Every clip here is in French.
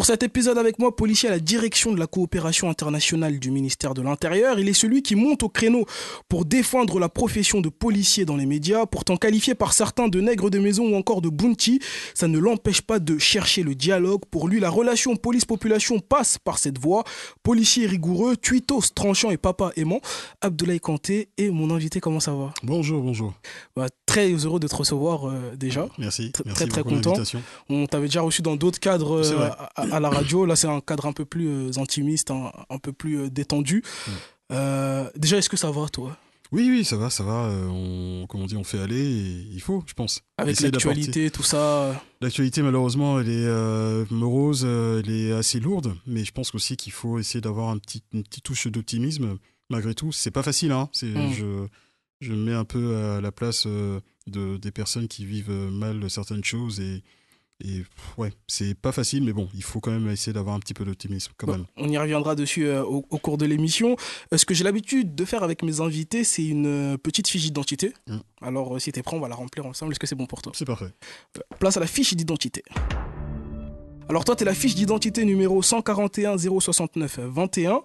cet épisode avec moi, policier à la direction de la coopération internationale du ministère de l'Intérieur. Il est celui qui monte au créneau pour défendre la profession de policier dans les médias, pourtant qualifié par certains de nègre de maison ou encore de bounty. Ça ne l'empêche pas de chercher le dialogue. Pour lui, la relation police-population passe par cette voie. Policier rigoureux, tweetos tranchant et papa aimant. Abdoulaye Kanté est mon invité. Comment ça va? Bonjour. Très heureux de te recevoir déjà. Merci Très content. On t'avait déjà reçu dans d'autres cadres à la radio. Là, c'est un cadre un peu plus intimiste, un peu plus détendu. Déjà, est-ce que ça va, toi? Oui, ça va. On fait aller et il faut, je pense. Avec l'actualité, tout ça. L'actualité, malheureusement, elle est morose, elle est assez lourde, mais je pense aussi qu'il faut essayer d'avoir une petite touche d'optimisme. Malgré tout, c'est pas facile, hein. Je me mets un peu à la place des personnes qui vivent mal certaines choses et ouais, c'est pas facile, mais bon, il faut quand même essayer d'avoir un petit peu d'optimisme quand même. On y reviendra dessus au cours de l'émission. Ce que j'ai l'habitude de faire avec mes invités, c'est une petite fiche d'identité. Alors, si t'es prêt, on va la remplir ensemble. Est-ce que c'est bon pour toi? C'est parfait. Place à la fiche d'identité. Alors, toi, t'es la fiche d'identité numéro 141 069 21.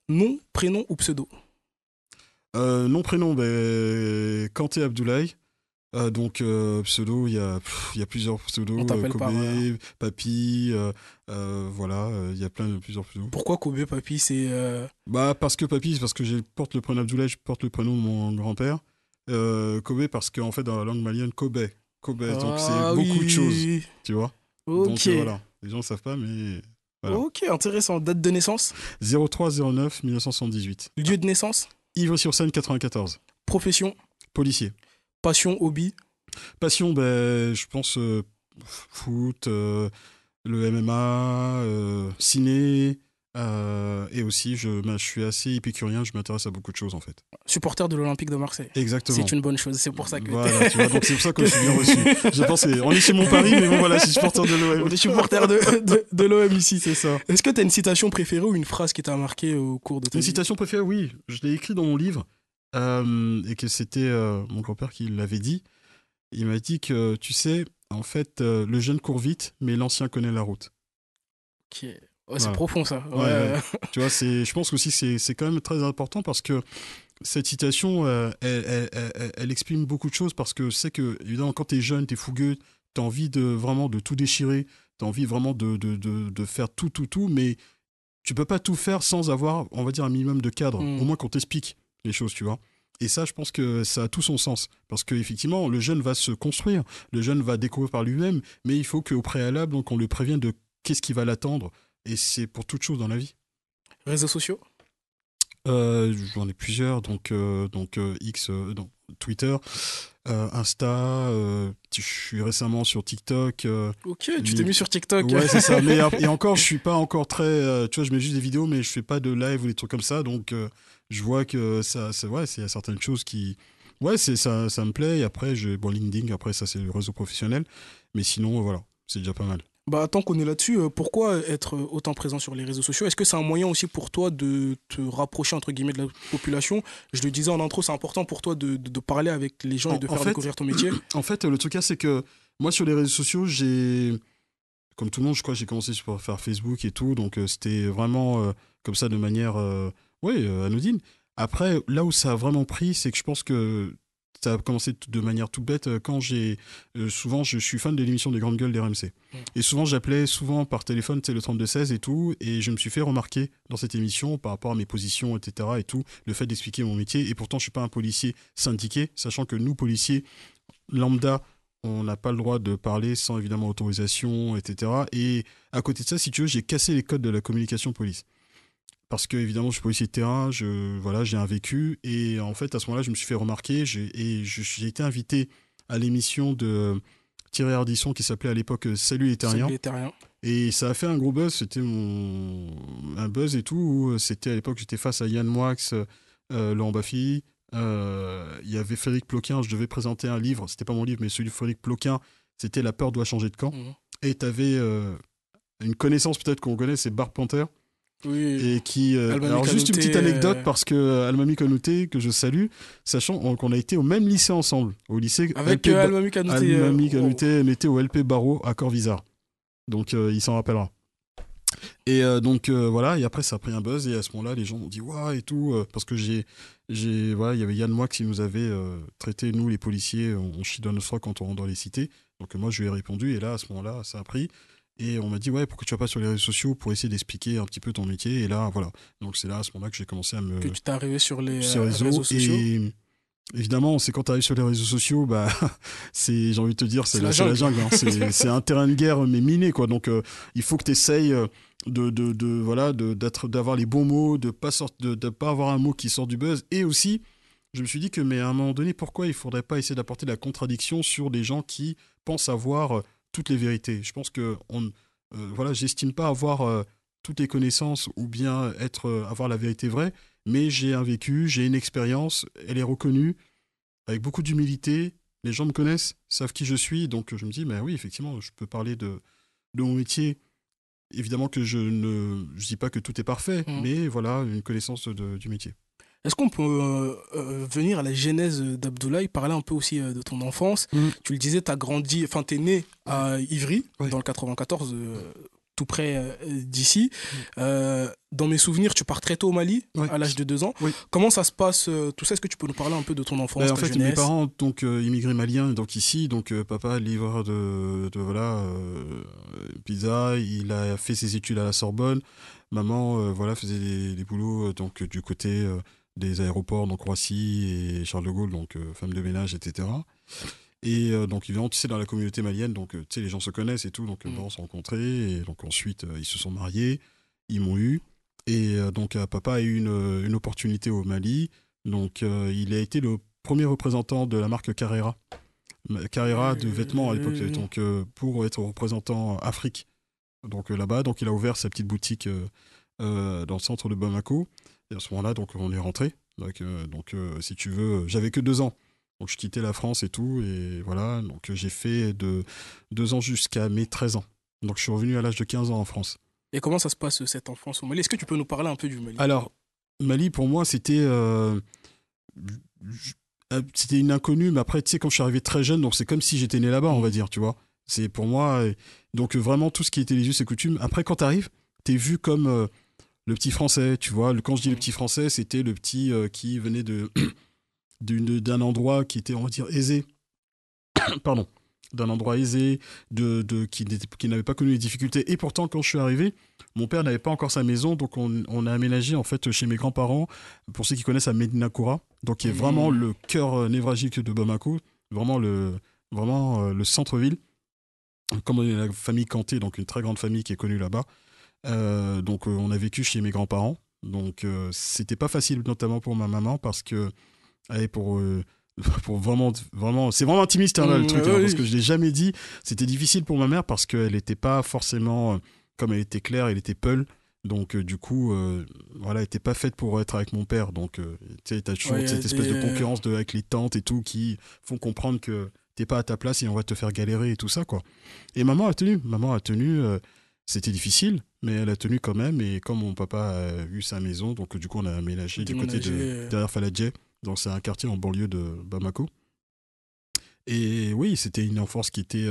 Nom, prénom ou pseudo? Nom, prénom, Kanté Abdoulaye. Donc pseudo, il y a plusieurs pseudos. On t'appelle Kobe, pas, voilà. Papy, voilà, il y a plusieurs pseudos. Pourquoi Kobe, Papy, c'est... Parce que Papy, c'est parce que je porte le prénom Abdoulaye, je porte le prénom de mon grand-père. Kobe, parce qu'en fait, dans la langue malienne, Kobe, donc c'est beaucoup de choses, tu vois. Ok. Donc voilà, les gens ne savent pas, mais... Voilà. Ok, intéressant. Date de naissance? 03-09 1978. Lieu de naissance? Ivry-sur-Seine, 94. Profession? Policier. Passion, hobby? Passion, je pense foot, le MMA, ciné, et aussi je suis assez épicurien, je m'intéresse à beaucoup de choses en fait. Supporter de l'Olympique de Marseille. Exactement. C'est une bonne chose, c'est pour ça que... Voilà, tu vois, donc c'est pour ça que je suis bien reçu. Je pense on est chez mon Paris, mais bon voilà, je suis supporter de l'OM. On est supporter de l'OM ici. C'est ça. Est-ce que tu as une citation préférée ou une phrase qui t'a marqué au cours de ta vie? Une citation préférée, oui. Je l'ai écrit dans mon livre, et que c'était mon grand-père qui l'avait dit. Il m'a dit que, tu sais, en fait, le jeune court vite, mais l'ancien connaît la route. Ok. Ouais, c'est profond, ça. Ouais. Tu vois, je pense aussi que c'est quand même très important parce que cette citation, elle exprime beaucoup de choses parce que c'est que, évidemment, quand t'es jeune, t'es fougueux, t'as envie vraiment de tout déchirer, t'as envie vraiment de faire tout, mais tu peux pas tout faire sans avoir, on va dire, un minimum de cadre, au moins qu'on t'explique les choses, tu vois. Et ça, je pense que ça a tout son sens. Parce qu'effectivement, le jeune va se construire, le jeune va découvrir par lui-même, mais il faut qu'au préalable, donc, on le prévienne de qu'est-ce qui va l'attendre. Et c'est pour toute chose dans la vie. Réseaux sociaux? J'en ai plusieurs, donc Twitter, Insta, je suis récemment sur TikTok. Ok, tu t'es mis sur TikTok. Ouais, c'est ça. Et encore, je suis pas encore très... tu vois, je mets juste des vidéos, mais je fais pas de live ou des trucs comme ça, donc je vois que il y a certaines choses qui... Ouais, ça me plaît, et après, LinkedIn, après ça c'est le réseau professionnel, mais sinon, voilà, c'est déjà pas mal. Tant qu'on est là-dessus, pourquoi être autant présent sur les réseaux sociaux? Est-ce que c'est un moyen aussi pour toi de te rapprocher, entre guillemets, de la population? Je le disais en intro, c'est important pour toi de parler avec les gens et de faire découvrir ton métier. En fait, le truc, c'est que moi, sur les réseaux sociaux, comme tout le monde, je crois, j'ai commencé par faire Facebook et tout, donc c'était vraiment comme ça de manière anodine. Après, là où ça a vraiment pris, c'est que je pense que ça a commencé de manière toute bête quand souvent, je suis fan de l'émission des Grandes Gueules d'RMC. Et souvent, j'appelais par téléphone, le 3216 et tout, et je me suis fait remarquer dans cette émission par rapport à mes positions, etc. et tout, le fait d'expliquer mon métier. Et pourtant, je suis pas un policier syndiqué, sachant que nous, policiers lambda, on n'a pas le droit de parler sans évidemment autorisation, etc. Et à côté de ça, si tu veux, j'ai cassé les codes de la communication police. Parce que, évidemment, je suis policier de terrain, j'ai un vécu. Et en fait, à ce moment-là, je me suis fait remarquer. J'ai été invité à l'émission de Thierry Ardisson qui s'appelait à l'époque Salut les Terriens. Et ça a fait un gros buzz. C'était un buzz et tout. C'était à l'époque, j'étais face à Yann Moix, Laurent Baffy. Il y avait Frédéric Ploquin. Je devais présenter un livre. C'était pas mon livre, mais celui de Frédéric Ploquin. C'était La peur doit changer de camp. Et tu avais une connaissance peut-être qu'on connaît, c'est Barbe Panther. Oui. Et qui alors juste une petite anecdote parce que Almami Kanouté, que je salue, sachant qu'on a été au même lycée ensemble, au lycée avec Almami Kanouté. On était au LP Barreau à Corvisart, donc il s'en rappellera. Et donc voilà, et après ça a pris un buzz et à ce moment-là les gens m'ont dit waouh et tout parce que voilà, il y avait Yann Moix qui nous avait traité nous les policiers on chie dans notre froid quand on rentre dans les cités. Donc moi je lui ai répondu et là à ce moment-là ça a pris et on m'a dit ouais pourquoi tu vas pas sur les réseaux sociaux pour essayer d'expliquer un petit peu ton métier et là voilà. Donc c'est là à ce moment-là que j'ai commencé à me Que tu t'es arrivé sur les sur les réseaux réseaux sociaux. et évidemment, c'est quand tu arrives sur les réseaux sociaux, bah, j'ai envie de te dire, C'est la c'est la jungle. jungle. Hein. C'est un terrain de guerre, mais miné, quoi. Donc, il faut que tu essayes voilà, d'avoir les bons mots, de pas avoir un mot qui sort du buzz. Et aussi, je me suis dit que, mais à un moment donné, pourquoi il faudrait pas essayer d'apporter la contradiction sur des gens qui pensent avoir toutes les vérités. Je pense que, voilà, j'estime pas avoir toutes les connaissances ou bien avoir la vérité vraie. Mais j'ai un vécu, j'ai une expérience, elle est reconnue, avec beaucoup d'humilité. Les gens me connaissent, savent qui je suis, donc je me dis, mais oui, effectivement, je peux parler de mon métier. Évidemment que je dis pas que tout est parfait, Mm. mais voilà, une connaissance du métier. Est-ce qu'on peut venir à la genèse d'Abdoulaye, parler un peu aussi de ton enfance? Mm. Tu le disais, t'es né Ouais. à Ivry, Ouais. dans le 94, tout près d'ici. Dans mes souvenirs, tu pars très tôt au Mali, Ouais. à l'âge de 2 ans. Oui. Comment ça se passe, tout ça? Est-ce que tu peux nous parler un peu de ton enfance, En ta fait, mes jeunesse? parents, donc immigrés maliens, donc ici, donc papa livreur voilà pizza, il a fait ses études à la Sorbonne. Maman, voilà, faisait des boulots donc du côté des aéroports, donc Roissy et Charles de Gaulle, donc femme de ménage, etc. Et donc évidemment, tu sais, dans la communauté malienne, donc tu sais, les gens se connaissent et tout, donc bon, on s'est rencontrés et donc ensuite ils se sont mariés, ils m'ont eu et donc papa a eu une opportunité au Mali, donc il a été le premier représentant de la marque Carrera. Carrera de vêtements à l'époque, donc pour être représentant Afrique. Donc là-bas, donc il a ouvert sa petite boutique dans le centre de Bamako. Et à ce moment-là, donc on est rentré. Donc si tu veux, j'avais que 2 ans. Donc je quittais la France et tout. Et voilà, donc j'ai fait de 2 ans jusqu'à mes 13 ans. Donc je suis revenu à l'âge de 15 ans en France. Et comment ça se passe, cette enfance au Mali? Est-ce que tu peux nous parler un peu du Mali? Alors, Mali, pour moi, c'était une inconnue, mais après, tu sais, quand je suis arrivé très jeune, donc c'est comme si j'étais né là-bas, on va dire, tu vois. C'est pour moi, donc vraiment tout ce qui était les us et coutumes. Après, quand t'arrives, t'es vu comme le petit français, tu vois. Quand je dis le petit français, c'était le petit qui venait d'un endroit qui était, on va dire, aisé. Pardon. D'un endroit aisé, qui n'avait pas connu les difficultés. Et pourtant, quand je suis arrivé, mon père n'avait pas encore sa maison, donc on a aménagé en fait chez mes grands-parents, pour ceux qui connaissent à Medina Koura, donc qui est vraiment le cœur névralgique de Bamako, vraiment le centre-ville. Comme on est la famille Kanté, donc une très grande famille qui est connue là-bas, donc on a vécu chez mes grands-parents. Donc c'était pas facile, notamment pour ma maman, parce que allez, pour vraiment, c'est vraiment intimiste là, le truc, Oui. parce que je l'ai jamais dit. C'était difficile pour ma mère parce qu'elle n'était pas forcément, comme elle était claire, elle était peule. Donc du coup, voilà, elle n'était pas faite pour être avec mon père. Donc tu sais, t'as toujours cette espèce de concurrence avec les tantes et tout qui font comprendre que t'es pas à ta place et on va te faire galérer et tout ça, quoi. Et maman a tenu. C'était difficile, mais elle a tenu quand même. Et comme mon papa a eu sa maison, donc du coup, on a aménagé du côté derrière Faladje. Donc c'est un quartier en banlieue de Bamako. Et oui, c'était une enfance qui était...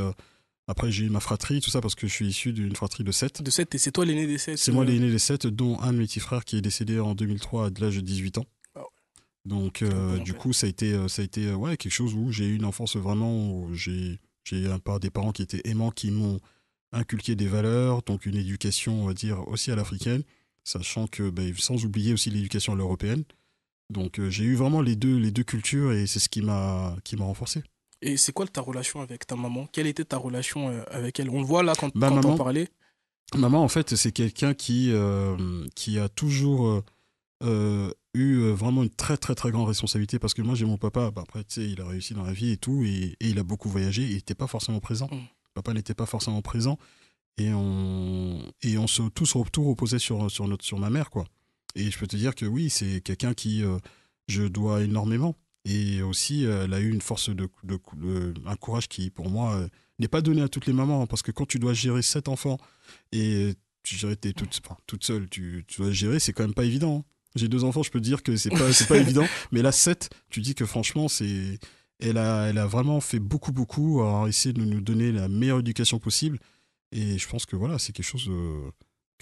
après, j'ai eu ma fratrie, tout ça, parce que je suis issu d'une fratrie de 7. De 7, et c'est toi l'aîné des 7? C'est moi l'aîné des 7, dont un de mes petits frères qui est décédé en 2003 à l'âge de 18 ans. Oh. Donc, du coup, ça a été ouais, quelque chose où j'ai eu une enfance vraiment... Où j'ai des parents qui étaient aimants, qui m'ont inculqué des valeurs, donc une éducation, on va dire, aussi à l'africaine, sachant que, sans oublier aussi l'éducation à l'européenne. Donc j'ai eu vraiment les deux cultures et c'est ce qui m'a renforcé. Et c'est quoi ta relation avec ta maman? Quelle était ta relation avec elle? On le voit là quand Maman, t'en parlais. Maman, en fait, c'est quelqu'un qui a toujours eu vraiment une très très très grande responsabilité parce que moi j'ai mon papa, après tu sais, il a réussi dans la vie et tout et il a beaucoup voyagé, il n'était pas forcément présent. Papa n'était pas forcément présent et on se tous tout reposait sur ma mère, quoi. Et je peux te dire que oui, c'est quelqu'un qui je dois énormément. Et aussi, elle a eu une force un courage qui, pour moi, n'est pas donné à toutes les mamans. Hein, parce que quand tu dois gérer 7 enfants et tu gérer toute seule, tu dois gérer, c'est quand même pas évident. Hein. J'ai 2 enfants, je peux te dire que c'est pas évident. Mais là, 7, tu dis que franchement, elle a vraiment fait beaucoup à essayer de nous donner la meilleure éducation possible. Et je pense que voilà, c'est quelque chose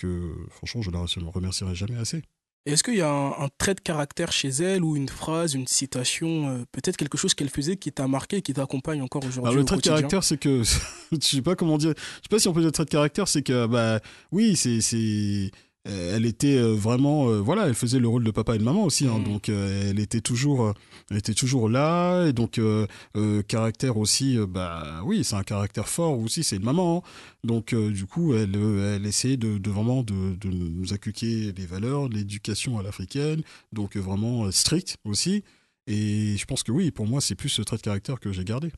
que franchement, je la remercierai jamais assez. Et est-ce qu'il y a un trait de caractère chez elle ou une phrase, une citation, peut-être quelque chose qu'elle faisait qui t'a marqué et qui t'accompagne encore Alors, aujourd'hui le au trait de quotidien? caractère, c'est que je sais pas comment dire. Je sais pas si on peut dire trait de caractère, c'est que bah oui, elle était vraiment voilà, elle faisait le rôle de papa et de maman aussi, hein, Mhm. donc elle était toujours là et donc caractère aussi bah oui, c'est un caractère fort aussi, c'est une maman, hein. Donc du coup, elle essayait de vraiment de nous inculquer les valeurs, l'éducation à l'africaine, donc vraiment strict aussi. Et je pense que oui, pour moi, c'est plus ce trait de caractère que j'ai gardé,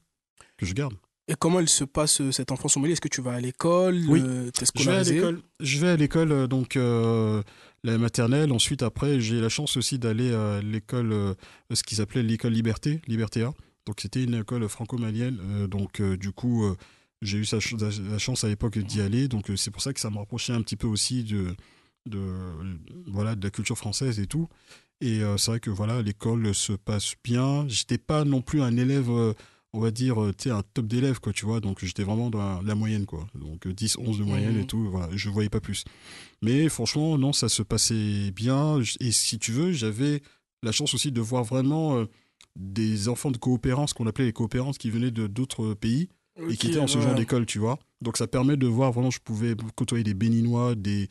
que je garde. Et comment elle se passe cette enfance au Mali? Est-ce que tu vas à l'école? Oui, T'es je vais à scolarisé? l'école. Je vais à l'école, donc la maternelle. Ensuite, après, j'ai la chance aussi d'aller à l'école, ce qu'ils appelaient l'école Liberté, Libertéa. Donc, c'était une école franco-malienne. Donc, du coup, j'ai eu la chance à l'époque d'y aller. Donc, c'est pour ça que ça me rapprochait un petit peu aussi de, voilà, de la culture française et tout. Et c'est vrai que voilà, l'école se passe bien. J'étais pas non plus un élève, on va dire, tu sais, un top d'élèves, quoi, tu vois. Donc j'étais vraiment dans la moyenne, quoi. Donc 10, 11 de moyenne et Mhm. tout. Voilà, je voyais pas plus. Mais franchement, non, ça se passait bien. Et si tu veux, j'avais la chance aussi de voir vraiment des enfants de coopérants, ce qu'on appelait les coopérantes, qui venaient de d'autres pays et Ok, qui étaient dans ce genre ouais. d'école, tu vois. Donc ça permet de voir vraiment, je pouvais côtoyer des Béninois, des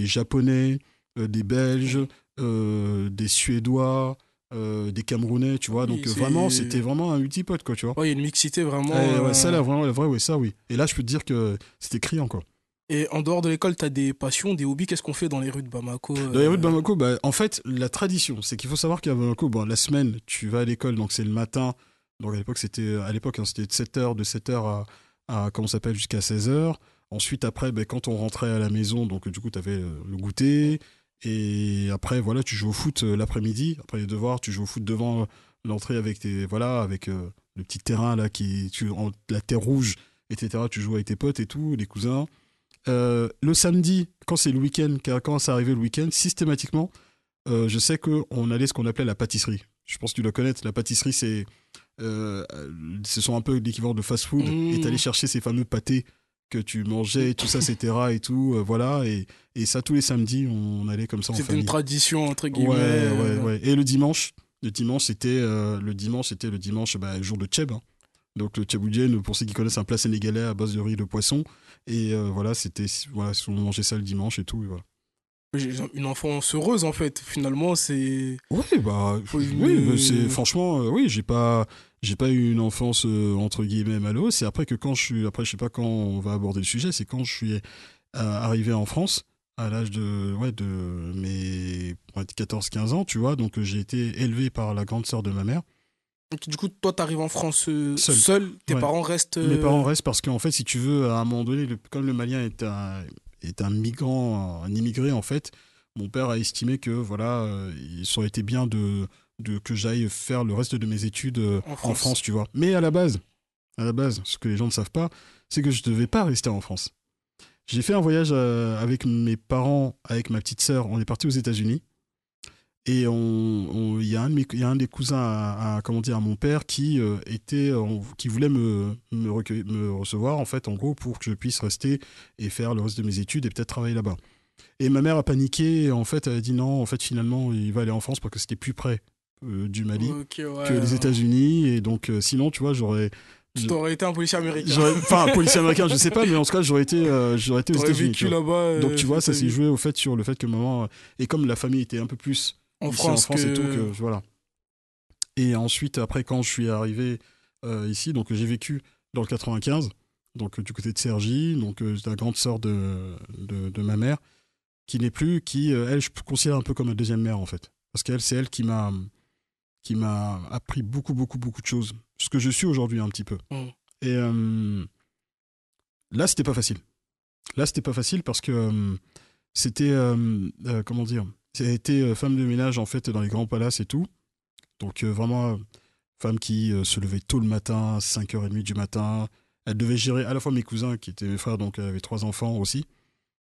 Japonais, des Belges, Mhm. des Suédois, des Camerounais, tu vois. Oui, Donc vraiment, c'était c'est... vraiment un multipote, quoi, tu vois. Ouais, il y a une mixité vraiment. Et ouais, ça, là, vraiment, la vraie, ouais, ça, oui. Et là, je peux te dire que c'était criant, quoi. Et en dehors de l'école, t'as des passions, des hobbies. Qu'est-ce qu'on fait dans les rues de Bamako? Dans les rues de Bamako, bah, en fait, la tradition, c'est qu'il faut savoir qu'à Bamako, bon, la semaine, tu vas à l'école, donc c'est le matin. Donc à l'époque, hein, c'était de 7h comment ça s'appelle, jusqu'à 16h. Ensuite, après, bah, quand on rentrait à la maison, donc du coup, tu avais le goûter. Et après, voilà, tu joues au foot l'après-midi. Après les devoirs, tu joues au foot devant l'entrée avec voilà, avec le petit terrain, là, la terre rouge, etc. Tu joues avec tes potes et tout, les cousins. Le samedi, quand c'est le week-end, quand ça arrivait le week-end, systématiquement, je sais qu'on allait ce qu'on appelait la pâtisserie. Je pense que tu dois connaître. La pâtisserie, euh, ce sont un peu l'équivalent de fast-food. Et t'allais Mhm. chercher ces fameux pâtés que tu mangeais, tout ça, etc. Et tout, voilà. Et ça, tous les samedis, on allait comme ça en C'était une famille. tradition, entre guillemets. Ouais, ouais, ouais. Et le dimanche, c'était le dimanche, bah, le jour de Tchèb, hein. Donc le tchaboudienne, pour ceux qui connaissent, un plat sénégalais à base de riz et de poisson. Et voilà, voilà, on mangeait ça le dimanche et tout. Et voilà. J'ai une enfance heureuse, en fait. Finalement, c'est... Oui, bah, oui, bah, c'est Une... franchement, oui, j'ai pas eu une enfance entre guillemets malheureuse. C'est après que après, je sais pas quand on va aborder le sujet, c'est quand je suis arrivé en France à l'âge de mes 14-15 ans, tu vois. Donc j'ai été élevé par la grande sœur de ma mère, Donc, du coup, toi, t'arrives en France seul. seul. Tes Ouais. parents restent... Mes parents restent parce qu'en fait, si tu veux, à un moment donné, comme le Malien est un migrant, un immigré, en fait, mon père a estimé que voilà, ça aurait été bien que j'aille faire le reste de mes études en en France. France, tu vois. Mais à la base, ce que les gens ne savent pas, c'est que je ne devais pas rester en France. J'ai fait un voyage avec mes parents, avec ma petite sœur. On est parti aux États-Unis. Et il y a un des cousins comment dire, à mon père qui voulait me recevoir, en fait, en gros, pour que je puisse rester et faire le reste de mes études et peut-être travailler là-bas. Et ma mère a paniqué, et en fait, elle a dit non, en fait, finalement, il va aller en France parce que c'était plus près du Mali Ok, que ouais. les États-Unis. Et donc, sinon, tu vois, Tu je- t'aurais été un policier américain. enfin, policier américain, je sais pas, mais en tout cas, j'aurais été aux T'aurais États-Unis, tu vécu vois. là-bas Donc, tu vois, toute ça ta s'est vie. joué sur le fait que maman, et comme la famille était un peu plus En ici en France France et tout, que que... voilà. Et ensuite, après, quand je suis arrivé ici, donc j'ai vécu dans le 95, donc du côté de Cergy, donc la grande sœur de ma mère, qui n'est plus, elle, je considère un peu comme ma deuxième mère, en fait. Parce qu'elle, c'est elle qui m'a appris beaucoup, beaucoup, beaucoup de choses. Ce que je suis aujourd'hui, un petit peu. Hmm. Et là, c'était pas facile. Là, c'était pas facile parce que c'était, comment dire, j'ai été femme de ménage, en fait, dans les grands palaces et tout. Donc, vraiment, femme qui se levait tôt le matin, 5h30 du matin. Elle devait gérer à la fois mes cousins, qui étaient mes frères, donc elle avait 3 enfants aussi.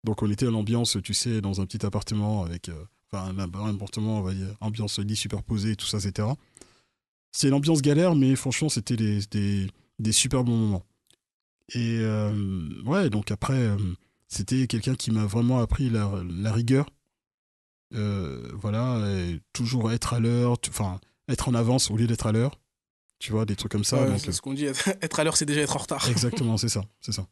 Donc, on était à l'ambiance, tu sais, dans un petit appartement avec, enfin, un appartement, on va dire, ambiance lit superposé, tout ça, etc. C'est l'ambiance galère, mais franchement, c'était des super bons moments. Et ouais, donc après, C'était quelqu'un qui m'a vraiment appris la rigueur. Voilà, et toujours être à l'heure, enfin, être en avance au lieu d'être à l'heure. Tu vois, des trucs comme ça. Ouais, Donc, c'est ce qu'on dit, être à l'heure, c'est déjà être en retard. exactement, c'est ça, c'est ça.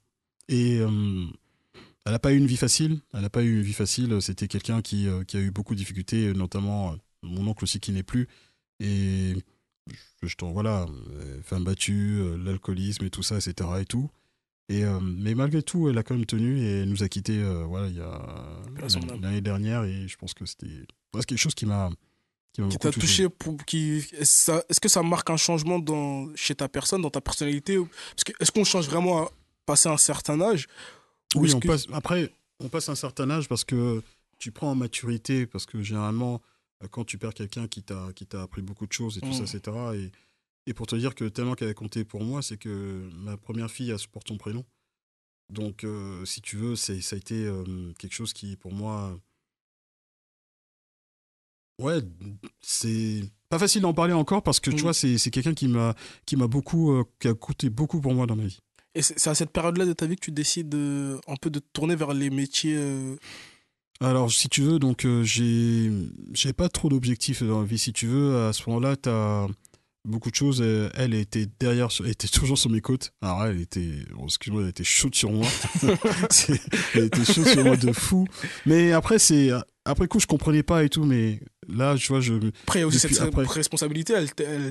Et elle n'a pas eu une vie facile. Elle n'a pas eu une vie facile. C'était quelqu'un qui a eu beaucoup de difficultés, notamment mon oncle aussi qui n'est plus. Et voilà, femme battue, l'alcoolisme et tout ça, etc. et tout. Et, mais malgré tout, elle a quand même tenu et elle nous a quittés voilà, il y a l'année dernière. Et je pense que c'est quelque chose qui m'a Qui beaucoup t'a touché. touché, est-ce que ça marque un changement chez ta personne, dans ta personnalité? Parce que est-ce qu'on change vraiment à passer un certain âge? Ou Oui, est-ce que... après, on passe un certain âge parce que tu prends en maturité, parce que généralement, quand tu perds quelqu'un qui t'a appris beaucoup de choses et tout ça, etc. Et pour te dire que tellement qu'elle a compté pour moi, c'est que ma première fille, elle porte ton prénom. Donc, si tu veux, ça a été quelque chose qui, pour moi, ouais, c'est pas facile d'en parler encore parce que tu vois, c'est quelqu'un qui m'a beaucoup, qui a coûté beaucoup pour moi dans ma vie. Et c'est à cette période-là de ta vie que tu décides un peu de te tourner vers les métiers. Alors, si tu veux, donc j'ai pas trop d'objectifs dans la vie. Si tu veux, à ce moment-là, t'as beaucoup de choses. Elle était elle était toujours sur mes côtes. Alors, elle était, bon, excuse-moi, elle était chaude sur moi. Elle était chaude sur moi de fou. Mais après, après coup, je comprenais pas et tout. Mais là, tu vois, Après, il y a aussi depuis cette après. responsabilité.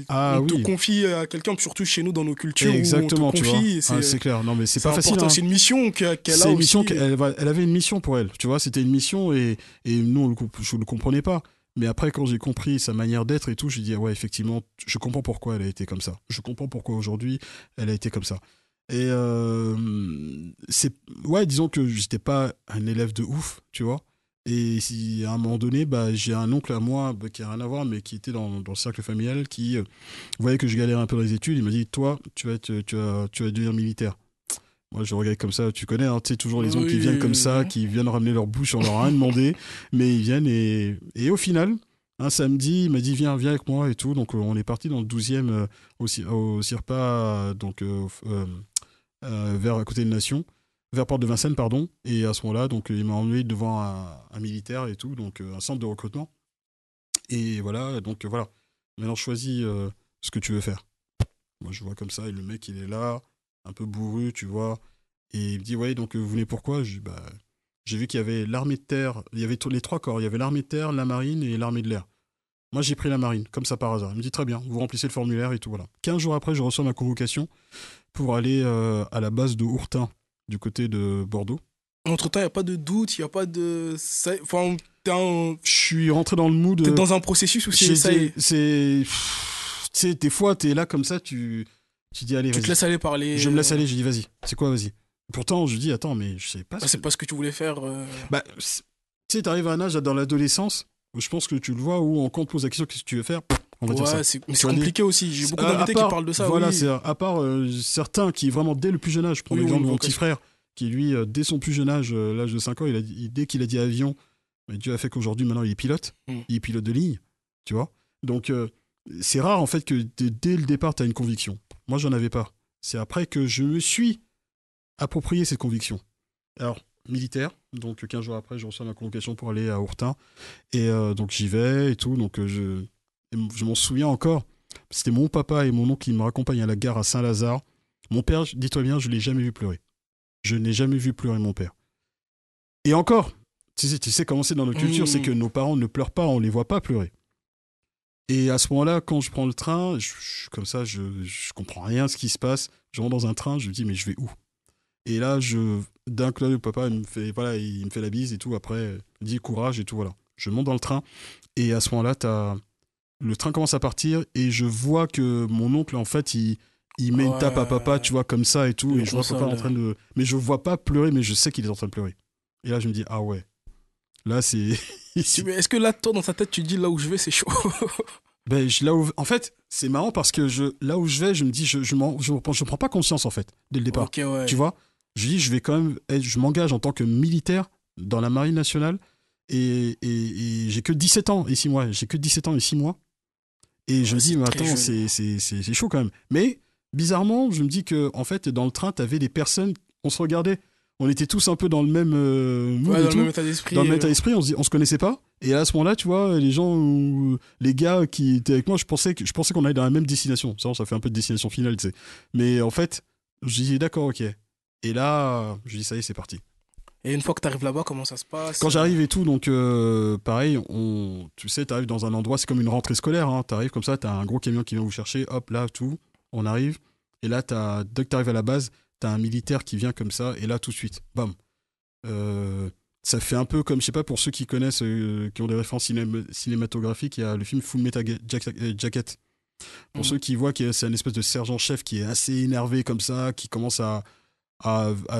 Ah On te oui, confie à quelqu'un, surtout chez nous, dans nos cultures, où on te exactement, tu vois. confie. Ah, c'est clair. Non, mais c'est pas facile, important. hein. C'est une mission qu'elle C'est a une mission aussi. elle avait une mission pour elle, tu vois, c'était une mission et nous je le comprenais pas. Mais après quand j'ai compris sa manière d'être et tout, j'ai dit ah ouais effectivement, je comprends pourquoi elle a été comme ça. Je comprends pourquoi aujourd'hui elle a été comme ça. Et c'est ouais, disons que j'étais pas un élève de ouf, tu vois. Et si à un moment donné, bah, j'ai un oncle à moi qui a rien à voir, mais qui était dans le cercle familial, qui voyait que je galérais un peu dans les études. Il m'a dit, toi, tu vas devenir militaire. Moi, je regarde comme ça, tu connais, hein, tu sais, toujours les oncles qui viennent comme ça, Oui. qui viennent ramener leur bouche, on leur a rien demandé, mais ils viennent et au final, un samedi, il m'a dit viens avec moi et tout, donc on est parti dans le 12e au CIRPA, donc vers à côté de Nation, vers Porte de Vincennes, pardon, et à ce moment-là, donc il m'a emmené devant un militaire et tout, donc un centre de recrutement, et voilà, donc voilà, maintenant choisis ce que tu veux faire. Moi, je vois comme ça, et le mec, il est là, un peu bourru, tu vois. Et il me dit, ouais, donc vous venez pourquoi? Bah, j'ai vu qu'il y avait l'armée de terre, il y avait les trois corps, il y avait l'armée de terre, la marine et l'armée de l'air. Moi, j'ai pris la marine, comme ça par hasard. Il me dit, très bien, vous remplissez le formulaire et tout, voilà. 15 jours après, je reçois ma convocation pour aller à la base de Hourtin, du côté de Bordeaux. Entre-temps, il n'y a pas de doute, il n'y a pas de... Enfin, Je suis rentré dans le mood. t'es dans un processus où ça y est. Tu sais, des fois, t'es là comme ça, tu dis, allez, Tu te vas-y. laisses aller parler. Je me laisse aller, j'ai dit, vas-y. C'est quoi, vas-y. Pourtant, je dis, attends, mais je sais pas C'est pas ce que tu voulais faire. Bah, tu sais, t'arrives à un âge dans l'adolescence, où je pense que tu le vois, où on compte pose la question, qu'est-ce que tu veux faire? On va dire ça. Ouais, mais c'est compliqué aussi. J'ai beaucoup À d'invités qui part, parlent de ça. voilà, Oui. c'est à part certains qui, vraiment, dès le plus jeune âge, je prends Oui, l'exemple oui, de mon vocation. petit frère, qui, lui, dès son plus jeune âge, l'âge de 5 ans, dès qu'il a dit avion, mais Dieu a fait qu'aujourd'hui, maintenant, il est pilote. Il est pilote de ligne, tu vois. Donc, c'est rare, en fait, que dès le départ, t'as une conviction. Moi, j'en avais pas. C'est après que je me suis approprié cette conviction. Alors, militaire, donc 15 jours après, je reçois ma convocation pour aller à Hourtin. Et donc, j'y vais et tout. Donc, je m'en souviens encore. C'était mon papa et mon oncle qui me raccompagnent à la gare à Saint-Lazare. Mon père, dis-toi bien, je ne l'ai jamais vu pleurer. Je n'ai jamais vu pleurer mon père. Et encore, tu sais comment c'est dans notre culture, c'est que nos parents ne pleurent pas, on ne les voit pas pleurer. Et à ce moment-là, quand je prends le train, comme ça, je comprends rien à ce qui se passe. Je rentre dans un train, je me dis, mais je vais où? Et là, d'un coup, le papa, il me fait la bise et tout. Après, il dit courage et tout, voilà. Je monte dans le train. Et à ce moment-là, le train commence à partir. Et je vois que mon oncle, en fait, il met une tape à papa, tu vois, comme ça et tout. Et je vois papa en train de. Mais je vois pas pleurer, mais je sais qu'il est en train de pleurer. Et là, je me dis, ah ouais. Là, c'est. Est-ce que là, toi, dans ta tête, tu dis là où je vais, c'est chaud? Ben, en fait, c'est marrant parce que là où je vais, je me dis, je prends pas conscience, en fait, dès le départ. Ok, ouais. Tu vois? Je dis, je vais quand même, je m'engage en tant que militaire dans la marine nationale et j'ai que 17 ans et 6 mois. J'ai que 17 ans et 6 mois. Et je me dis, mais attends, c'est chaud quand même. Mais bizarrement, je me dis que en fait, dans le train, t'avais des personnes, on se regardait. on était tous un peu dans le même mood Ouais, et dans le tout. même état d'esprit. Dans le même état d'esprit, on se connaissait pas. Et à ce moment-là, tu vois, les gens, les gars qui étaient avec moi, je pensais qu'on allait dans la même destination. Ça fait un peu de destination finale, tu sais. Mais en fait, je dis d'accord, ok. Et là, je dis ça y est, c'est parti. Et une fois que tu arrives là-bas, comment ça se passe? Quand j'arrive et tout, donc pareil, tu sais, t'arrives dans un endroit, c'est comme une rentrée scolaire, hein, t'arrives comme ça, t'as un gros camion qui vient vous chercher, hop, là, tout, on arrive, et là, dès que t'arrives à la base, t'as un militaire qui vient comme ça, et là, tout de suite, bam. Ça fait un peu comme, je sais pas, pour ceux qui connaissent, qui ont des références cinématographiques, il y a le film Full Metal Jacket. Pour ceux qui voient que c'est un espèce de sergent-chef qui est assez énervé comme ça, qui commence à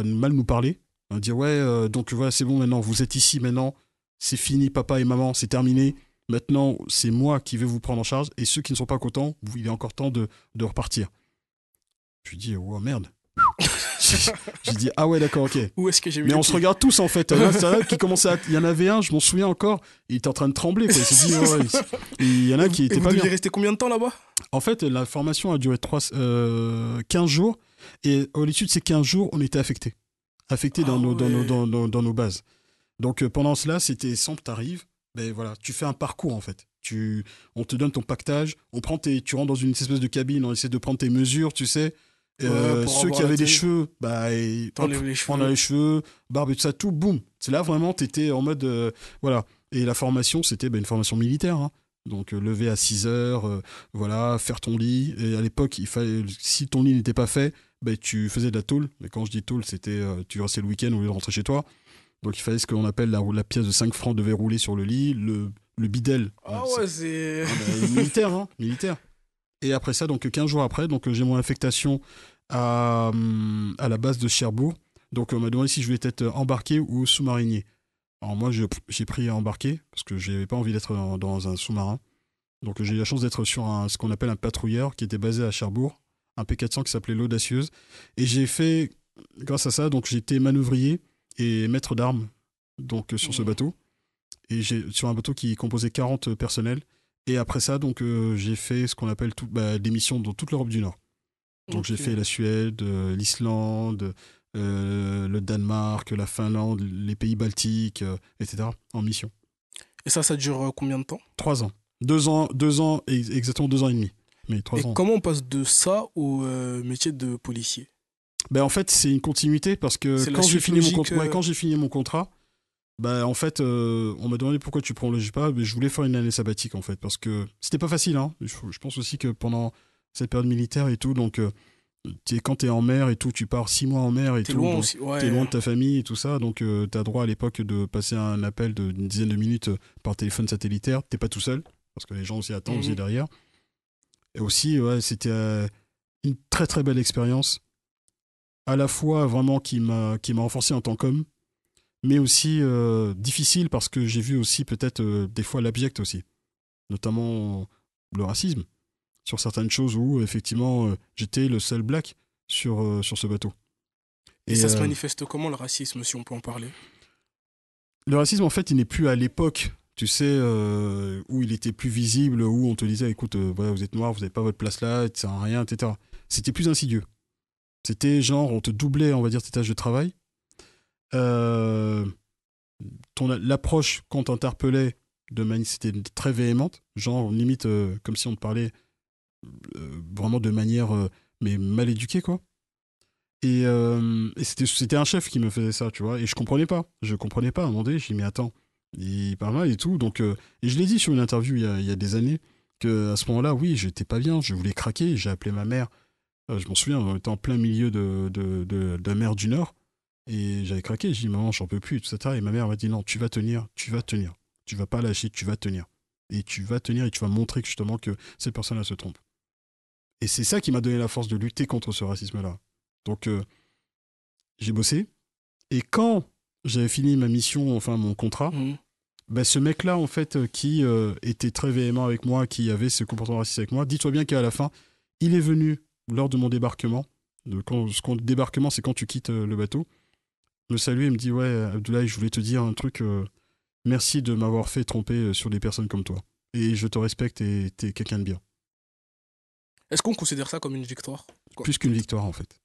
mal nous parler, à dire ouais, donc voilà, c'est bon maintenant, vous êtes ici maintenant, c'est fini, papa et maman, c'est terminé. Maintenant, c'est moi qui vais vous prendre en charge, et ceux qui ne sont pas contents, il est encore temps de repartir. Je lui dis, oh merde. J'ai dit, ah ouais, d'accord, ok. Où est-ce que j'ai mis Mais le on se pied? regarde tous en fait. Il y en avait un, je m'en souviens encore, il était en train de trembler. Quoi. Il s'est dit, ouais. Il y en a qui Et étaient vous pas bien. deviez rester combien de temps là-bas? En fait, la formation a duré 15 jours. Et au dessus de ces 15 jours, on était affectés. Affectés dans nos bases. Donc pendant cela, c'était simple, t'arrives, ben voilà, tu fais un parcours en fait. On te donne ton pactage, tu rentres dans une espèce de cabine, on essaie de prendre tes mesures, tu sais. Ceux qui avaient des cheveux, bah, t'enlèves les cheveux. on a les cheveux, barbe et tout ça, tout, boum. C'est là vraiment, t'étais en mode, voilà. Et la formation, c'était une formation militaire, hein. Donc lever à 6 heures, voilà, faire ton lit. Et à l'époque, si ton lit n'était pas fait, tu faisais de la tôle. Mais quand je dis tôle, c'était tu restais le week-end au lieu de rentrer chez toi. Donc il fallait ce qu'on appelle la pièce de 5 francs devait rouler sur le lit, le bidel. Ah ouais, c'est... Militaire, hein, militaire. Et après ça, donc 15 jours après, donc j'ai mon affectation à la base de Cherbourg. Donc on m'a demandé si je voulais être embarqué ou sous-marinier. Alors moi, j'ai pris embarqué, parce que je n'avais pas envie d'être dans un sous-marin. Donc j'ai eu la chance d'être sur ce qu'on appelle un patrouilleur qui était basé à Cherbourg, un P400 qui s'appelait l'Audacieuse. Et j'ai fait, grâce à ça, donc j'ai été manœuvrier et maître d'armes donc sur ce bateau. Et sur un bateau qui composait 40 personnels. Et après ça, donc j'ai fait ce qu'on appelle des missions dans toute l'Europe du Nord. Donc j'ai fait la Suède, l'Islande, le Danemark, la Finlande, les pays baltiques, etc. en mission. Et ça dure combien de temps? 3 ans. 2 ans, exactement 2 ans et demi. Mais 3 ans. Et comment on passe de ça au métier de policier? En fait, c'est une continuité parce que quand j'ai fini mon contrat, en fait, on m'a demandé pourquoi tu prolonges pas. Mais je voulais faire une année sabbatique en fait parce que c'était pas facile. Hein. Je pense aussi que pendant cette période militaire et tout, donc quand t'es en mer et tout, tu pars 6 mois en mer et t'es tout. Loin aussi, ouais. T'es loin de ta famille et tout ça, donc t'as droit à l'époque de passer un appel d'une dizaine de minutes par téléphone satellitaire. T'es pas tout seul parce que les gens aussi attendent aussi derrière. Et aussi, ouais, c'était une très très belle expérience. À la fois vraiment qui m'a renforcé en tant qu'homme, mais aussi difficile parce que j'ai vu aussi peut-être des fois l'abject aussi, notamment le racisme sur certaines choses où effectivement j'étais le seul black sur ce bateau. Et ça se manifeste comment le racisme, si on peut en parler? Le racisme en fait il n'est plus à l'époque, tu sais, où il était plus visible, où on te disait écoute, voilà, vous êtes noir, vous n'avez pas votre place là, ça sert à rien, etc. C'était plus insidieux. C'était genre on te doublait, on va dire, tes tâches de travail. L'approche qu'on t'interpellait c'était très véhémente, genre limite comme si on te parlait vraiment de manière mais mal éduquée quoi. Et c'était un chef qui me faisait ça, tu vois, et je comprenais pas à un moment donné. Je dis mais attends, il parle mal et tout, donc et je l'ai dit sur une interview il y a des années que à ce moment-là, oui, j'étais pas bien, je voulais craquer, j'ai appelé ma mère. Je m'en souviens, on était en plein milieu de la mer du Nord. Et j'avais craqué, j'ai dit maman, j'en peux plus, etc. Et ma mère m'a dit non, tu vas tenir. Tu vas pas lâcher, tu vas tenir. Et tu vas tenir et tu vas montrer que, justement que cette personne-là se trompe. Et c'est ça qui m'a donné la force de lutter contre ce racisme-là. Donc j'ai bossé. Et quand j'avais fini ma mission, enfin mon contrat, ce mec-là, en fait, qui était très véhément avec moi, qui avait ce comportement raciste avec moi, dis-toi bien qu'à la fin, il est venu lors de mon débarquement. Débarquement, c'est quand tu quittes le bateau. Me salue et me dit ouais Abdoulaye, je voulais te dire un truc, merci de m'avoir fait tromper sur des personnes comme toi et je te respecte et t'es quelqu'un de bien. Est-ce qu'on considère ça comme une victoire? Plus qu'une victoire en fait.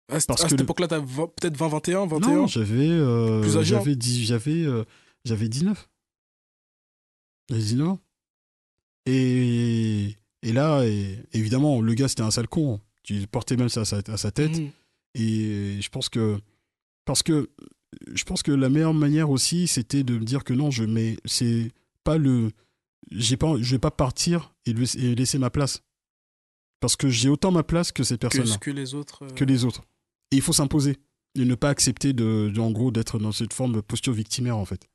Parce À que cette époque-là, t'as peut-être 20, 21, non, 21. Plus âgé, hein. j'avais 19. J'avais 19 ans. Et là, évidemment, le gars, c'était un sale con. Tu portais même ça à sa tête. Mhm. Et je pense que. Parce que je pense que la meilleure manière aussi, c'était de me dire que non, mais c'est pas le. Je vais pas partir et laisser ma place. Parce que j'ai autant ma place que cette personne-là, Que les autres. que les autres. Et il faut s'imposer. Et ne pas accepter, en gros, d'être dans cette forme de posture victimaire, en fait.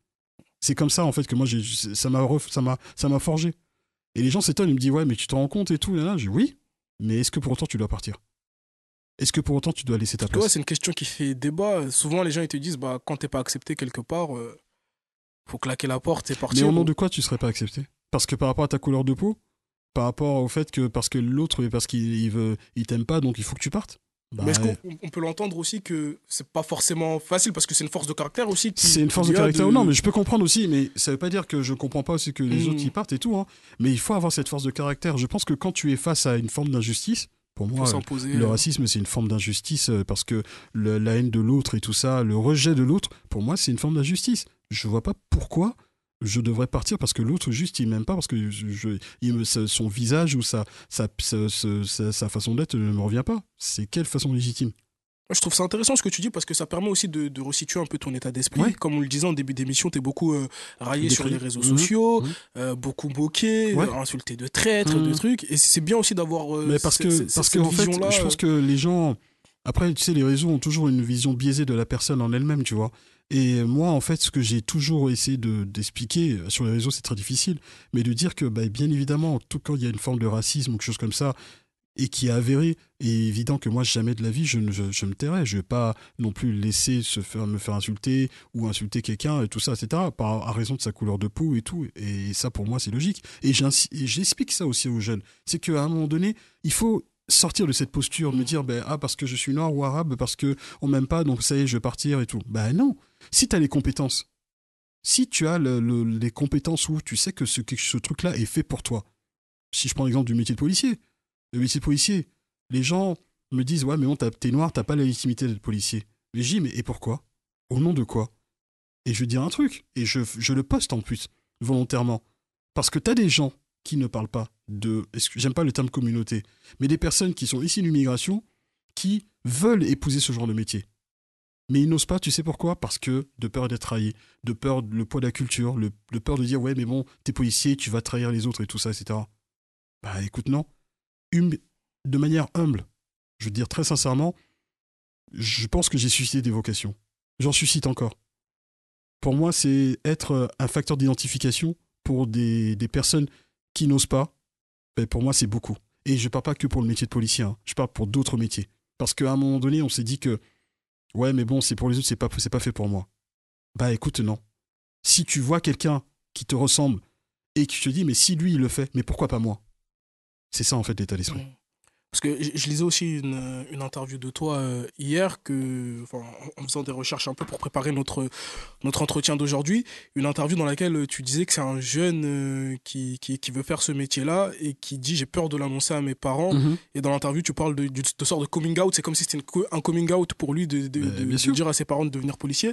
C'est comme ça, en fait, que moi, ça m'a forgé. Et les gens s'étonnent, ils me disent, ouais, mais tu te rends compte et tout. Et là, je dis, oui, mais est-ce que pour autant tu dois partir? Est-ce que pour autant tu dois laisser ta Parce que ouais, place? c'est une question qui fait débat. Souvent, les gens ils te disent, bah, quand t'es pas accepté quelque part, faut claquer la porte et Mais au partir. nom de quoi tu serais pas accepté? Parce que par rapport à ta couleur de peau? Par rapport au fait que parce que l'autre, parce il t'aime pas, donc il faut que tu partes? Mais Bah, est-ce qu'on peut l'entendre aussi que c'est pas forcément facile parce que c'est une force de caractère aussi c'est une force qu'il de y a caractère ou non, de. mais je peux comprendre aussi, mais ça veut pas dire que je comprends pas aussi que les autres y Hmm, partent et tout, hein. Mais il faut avoir cette force de caractère. Je pense que quand tu es face à une forme d'injustice, pour faut moi, s'imposer. le racisme, c'est une forme d'injustice parce que la haine de l'autre et tout ça, le rejet de l'autre, pour moi, c'est une forme d'injustice. Je vois pas pourquoi je devrais partir parce que l'autre, juste, il m'aime pas, parce que son visage ou sa façon d'être ne me revient pas. C'est quelle façon légitime? Je trouve ça intéressant ce que tu dis parce que ça permet aussi de resituer un peu ton état d'esprit. Ouais, Comme on le disait en début d'émission, t'es beaucoup raillé sur les décrit. réseaux sociaux, beaucoup moqué, Ouais. insulté de traître, de Mhm. trucs. Et c'est bien aussi d'avoir Mais parce que cette en fait, je vision-là. pense que les gens, après, tu sais, les réseaux ont toujours une vision biaisée de la personne en elle-même, tu vois. Et moi, en fait, ce que j'ai toujours essayé d'expliquer sur les réseaux, c'est très difficile, mais de dire que, bah, bien évidemment, tout quand il y a une forme de racisme ou quelque chose comme ça, et qui est avéré, et évident que moi, jamais de la vie, je me tairai. Je vais pas non plus laisser me faire insulter ou insulter quelqu'un et tout ça, etc., à raison de sa couleur de peau et tout. Et ça, pour moi, c'est logique. Et j'explique ça aussi aux jeunes. C'est qu'à un moment donné, il faut sortir de cette posture, de me dire, ben, ah, parce que je suis noir ou arabe, parce que on m'aime pas, donc ça y est, je vais partir et tout. Ben non. Si tu as les compétences, si tu as les compétences où tu sais que ce truc-là est fait pour toi. Si je prends l'exemple du métier de policier, le métier de policier, les gens me disent, ouais, mais bon, t'es noir, t'as pas la légitimité d'être policier. Mais je dis, mais et pourquoi? Au nom de quoi? Et je vais dire un truc, et je le poste en plus, volontairement. Parce que t'as des gens qui ne parlent pas j'aime pas le terme communauté, mais des personnes qui sont issues de l'immigration, qui veulent épouser ce genre de métier. Mais ils n'osent pas, tu sais pourquoi? Parce que de peur d'être trahi, de peur le poids de la culture, de peur de dire, ouais, mais bon, t'es policier, tu vas trahir les autres et tout ça, etc. Bah écoute, non. De manière humble, je veux dire très sincèrement, je pense que j'ai suscité des vocations. J'en suscite encore. Pour moi, c'est être un facteur d'identification pour des personnes qui n'osent pas. Ben, pour moi, c'est beaucoup. Et je ne parle pas que pour le métier de policier, hein. Je parle pour d'autres métiers. Parce qu'à un moment donné, on s'est dit que, ouais, mais bon, c'est pour les autres, c'est pas fait pour moi. Bah écoute, non. Si tu vois quelqu'un qui te ressemble et qui te dit, mais si lui, il le fait, mais pourquoi pas moi? C'est ça, en fait, l'état d'esprit. Parce que je lisais aussi une interview de toi hier, enfin, en faisant des recherches un peu pour préparer notre entretien d'aujourd'hui, une interview dans laquelle tu disais que c'est un jeune qui veut faire ce métier-là et qui dit j'ai peur de l'annoncer à mes parents. Mhm. Et dans l'interview, tu parles de sorte de coming out, c'est comme si c'était un coming out pour lui Ben, bien de sûr. dire à ses parents de devenir policier.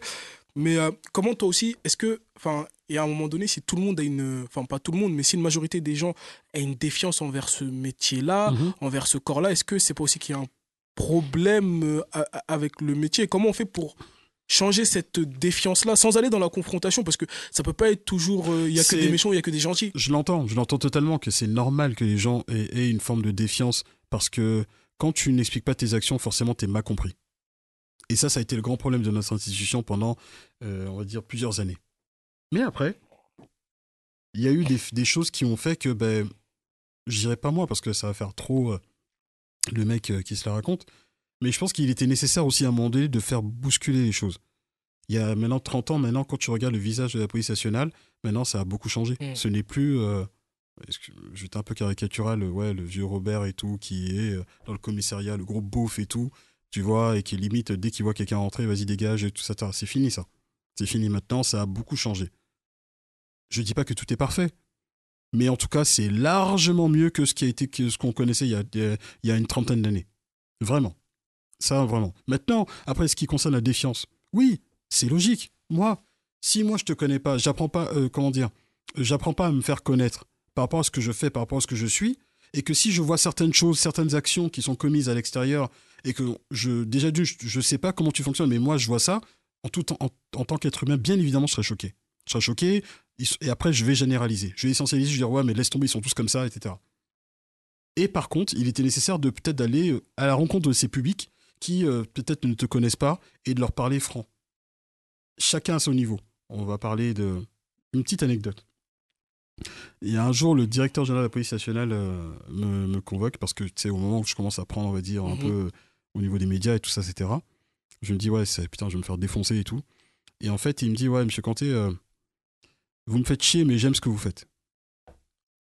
Mais comment toi aussi, est-ce que, enfin, et à un moment donné, si tout le monde a enfin pas tout le monde, mais si une majorité des gens a une défiance envers ce métier-là, Mhm. envers ce corps-là, est-ce que c'est pas aussi qu'il y a un problème avec le métier? Comment on fait pour changer cette défiance-là sans aller dans la confrontation? Parce que ça peut pas être toujours, il y a que des C'est méchants, il y a que des gentils. Je l'entends totalement que c'est normal que les gens aient une forme de défiance parce que quand tu n'expliques pas tes actions, forcément, t'es mal compris. Et ça a été le grand problème de notre institution pendant, on va dire, plusieurs années. Mais après, il y a eu des choses qui ont fait que, ben, je dirais pas moi parce que ça va faire trop le mec qui se la raconte, mais je pense qu'il était nécessaire aussi à un moment donné de faire bousculer les choses. Il y a maintenant 30 ans, maintenant, quand tu regardes le visage de la police nationale, maintenant, ça a beaucoup changé. Mm. Ce n'est plus j'étais un peu caricatural, ouais, le vieux Robert et tout, qui est dans le commissariat, le gros beauf et tout, tu vois, et qui limite, dès qu'il voit quelqu'un rentrer, vas-y, dégage, et tout ça. C'est fini, ça. C'est fini maintenant, ça a beaucoup changé. Je dis pas que tout est parfait, mais en tout cas, c'est largement mieux que ce qu'on connaissait il y a une trentaine d'années. Vraiment. Ça, vraiment. Maintenant, après, ce qui concerne la défiance, oui, c'est logique. Si moi, je te connais pas, j'apprends pas, j'apprends pas à me faire connaître par rapport à ce que je fais, par rapport à ce que je suis, et que si je vois certaines choses, certaines actions qui sont commises à l'extérieur, et que déjà d'une, je sais pas comment tu fonctionnes, mais moi, je vois ça, en tant qu'être humain, bien évidemment, je serais choqué. Je serais choqué, et après, je vais généraliser. Je vais essentialiser, je vais dire, ouais, mais laisse tomber, ils sont tous comme ça, etc. Et par contre, il était nécessaire de peut-être d'aller à la rencontre de ces publics qui peut-être ne te connaissent pas et de leur parler franc. Chacun à son niveau. On va parler de une petite anecdote. Il y a un jour, le directeur général de la police nationale me convoque parce que c'est au moment où je commence à prendre, on va dire, un peu au niveau des médias et tout ça, etc. Je me dis, ouais, putain, je vais me faire défoncer et tout. Et en fait, il me dit, ouais, monsieur Kanté, vous me faites chier, mais j'aime ce que vous faites.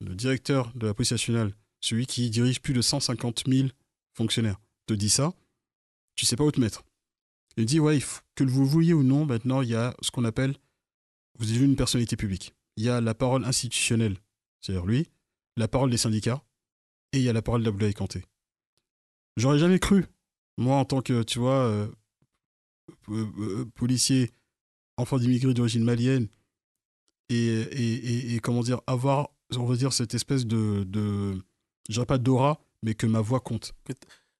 Le directeur de la police nationale, celui qui dirige plus de 150 000 fonctionnaires, te dit ça, tu sais pas où te mettre. Il dit, ouais, que vous le vouliez ou non, maintenant, il y a ce qu'on appelle, vous êtes une personnalité publique. Il y a la parole institutionnelle, c'est-à-dire lui, la parole des syndicats, et il y a la parole d'Abdoulaye Kanté. J'aurais jamais cru, moi, en tant que, tu vois, policier, enfant d'immigrés d'origine malienne, et comment dire, avoir, on va dire, cette espèce de je dirais pas d'aura, mais que ma voix compte.